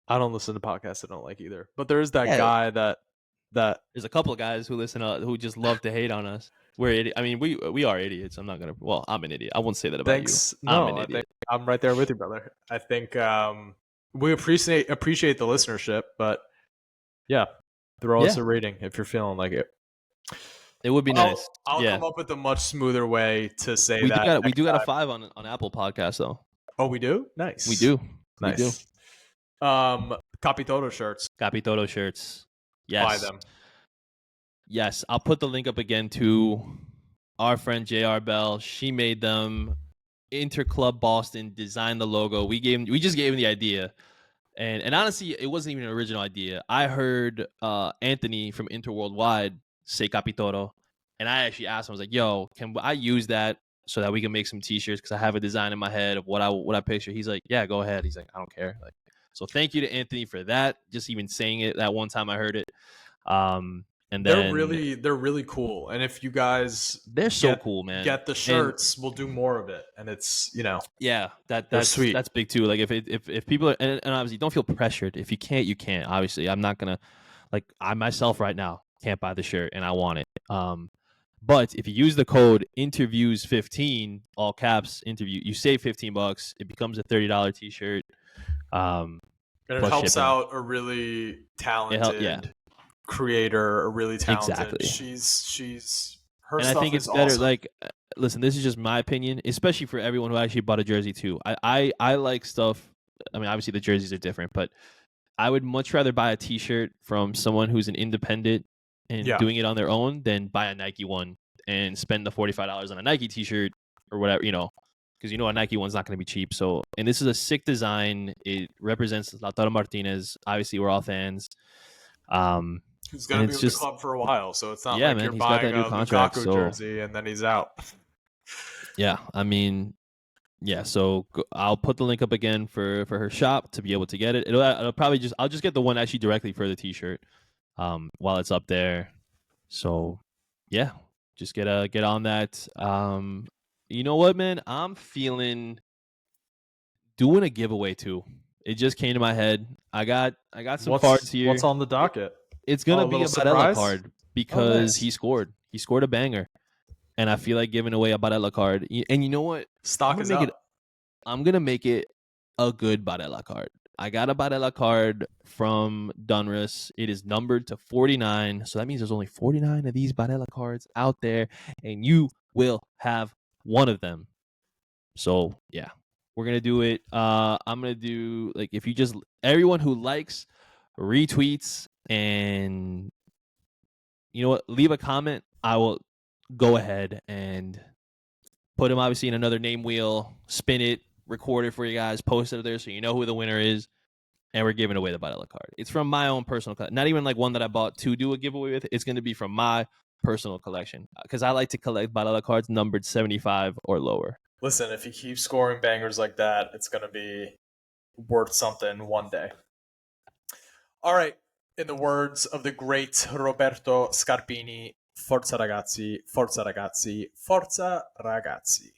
I don't listen to podcasts I don't like either. But there is that guy that there's a couple of guys who listen who just love to hate on us. We're I mean, we are idiots. I'm not gonna. Well, I'm an idiot. I won't say that about you. No, I'm an idiot. I'm right there with you, brother. I think we appreciate the listenership, but yeah, throw us a rating if you're feeling like it. It would be nice. I'll come up with a much smoother way to say we that. We do got a 5 on Apple Podcasts though. Oh, we do? Nice. We do. Nice. We do. Capitolo shirts. Capitolo shirts. Yes. Buy them. Yes, I'll put the link up again to our friend JR Bell. She made them. Interclub Boston designed the logo. We just gave him the idea. And honestly, it wasn't even an original idea. I heard Anthony from Interworldwide say Capitolo, and I actually asked him, I was like, yo, can I use that so that we can make some t-shirts? Because I have a design in my head of what I picture. He's like, yeah, go ahead. He's like, I don't care. Like, so thank you to Anthony for that. Just even saying it that one time I heard it. And then they're really cool. And if you guys so cool, man. Get the shirts, we'll do more of it. And it's yeah, that's sweet. That's big too. Like if people are and obviously don't feel pressured. If you can't, you can't. Obviously, I'm not gonna I myself right now can't buy the shirt and I want it. But if you use the code InterViews15, all caps interview, you save $15. It becomes a $30 t-shirt. And it helps shipping out a really talented creator, a really talented. Exactly. She's her and stuff I think is it's better. Awesome. Listen, this is just my opinion, especially for everyone who actually bought a jersey too. I like stuff. I mean, obviously the jerseys are different, but I would much rather buy a t-shirt from someone who's an independent and doing it on their own than buy a Nike one and spend the $45 on a Nike t-shirt or whatever, because a Nike one's not going to be cheap. So, and this is a sick design. It represents Lautaro Martinez. Obviously, we're all fans. He's going to be with the club for a while, so it's not like you're buying a Lukaku jersey and then he's out. Yeah, I mean, yeah. So I'll put the link up again for her shop to be able to get it. It'll probably I'll just get the one actually directly for the t-shirt while it's up there. So yeah, just get on that. You know what, man? I'm feeling doing a giveaway too. It just came to my head. I got some cards here. What's on the docket? It's gonna be a Barella card because he scored. He scored a banger, and I feel like giving away a Barella card. And you know what? Stock is up. I'm gonna make it a good Barella card. I got a Barella card from Dunruss. It is numbered to 49, so that means there's only 49 of these Barella cards out there, and you will have one of them. So yeah, we're gonna do it. I'm gonna do if you just everyone who likes, retweets, and you know what, leave a comment. I will go ahead and put him obviously in another name wheel, spin it, record it for you guys, post it there so you know who the winner is, and we're giving away the Barella card. It's from my own personal collection, not even one that I bought to do a giveaway with. It's going to be from my personal collection because I like to collect Barella cards numbered 75 or lower. Listen, if you keep scoring bangers like that, it's going to be worth something one day. All right. In the words of the great Roberto Scarpini, forza ragazzi, forza ragazzi, forza ragazzi.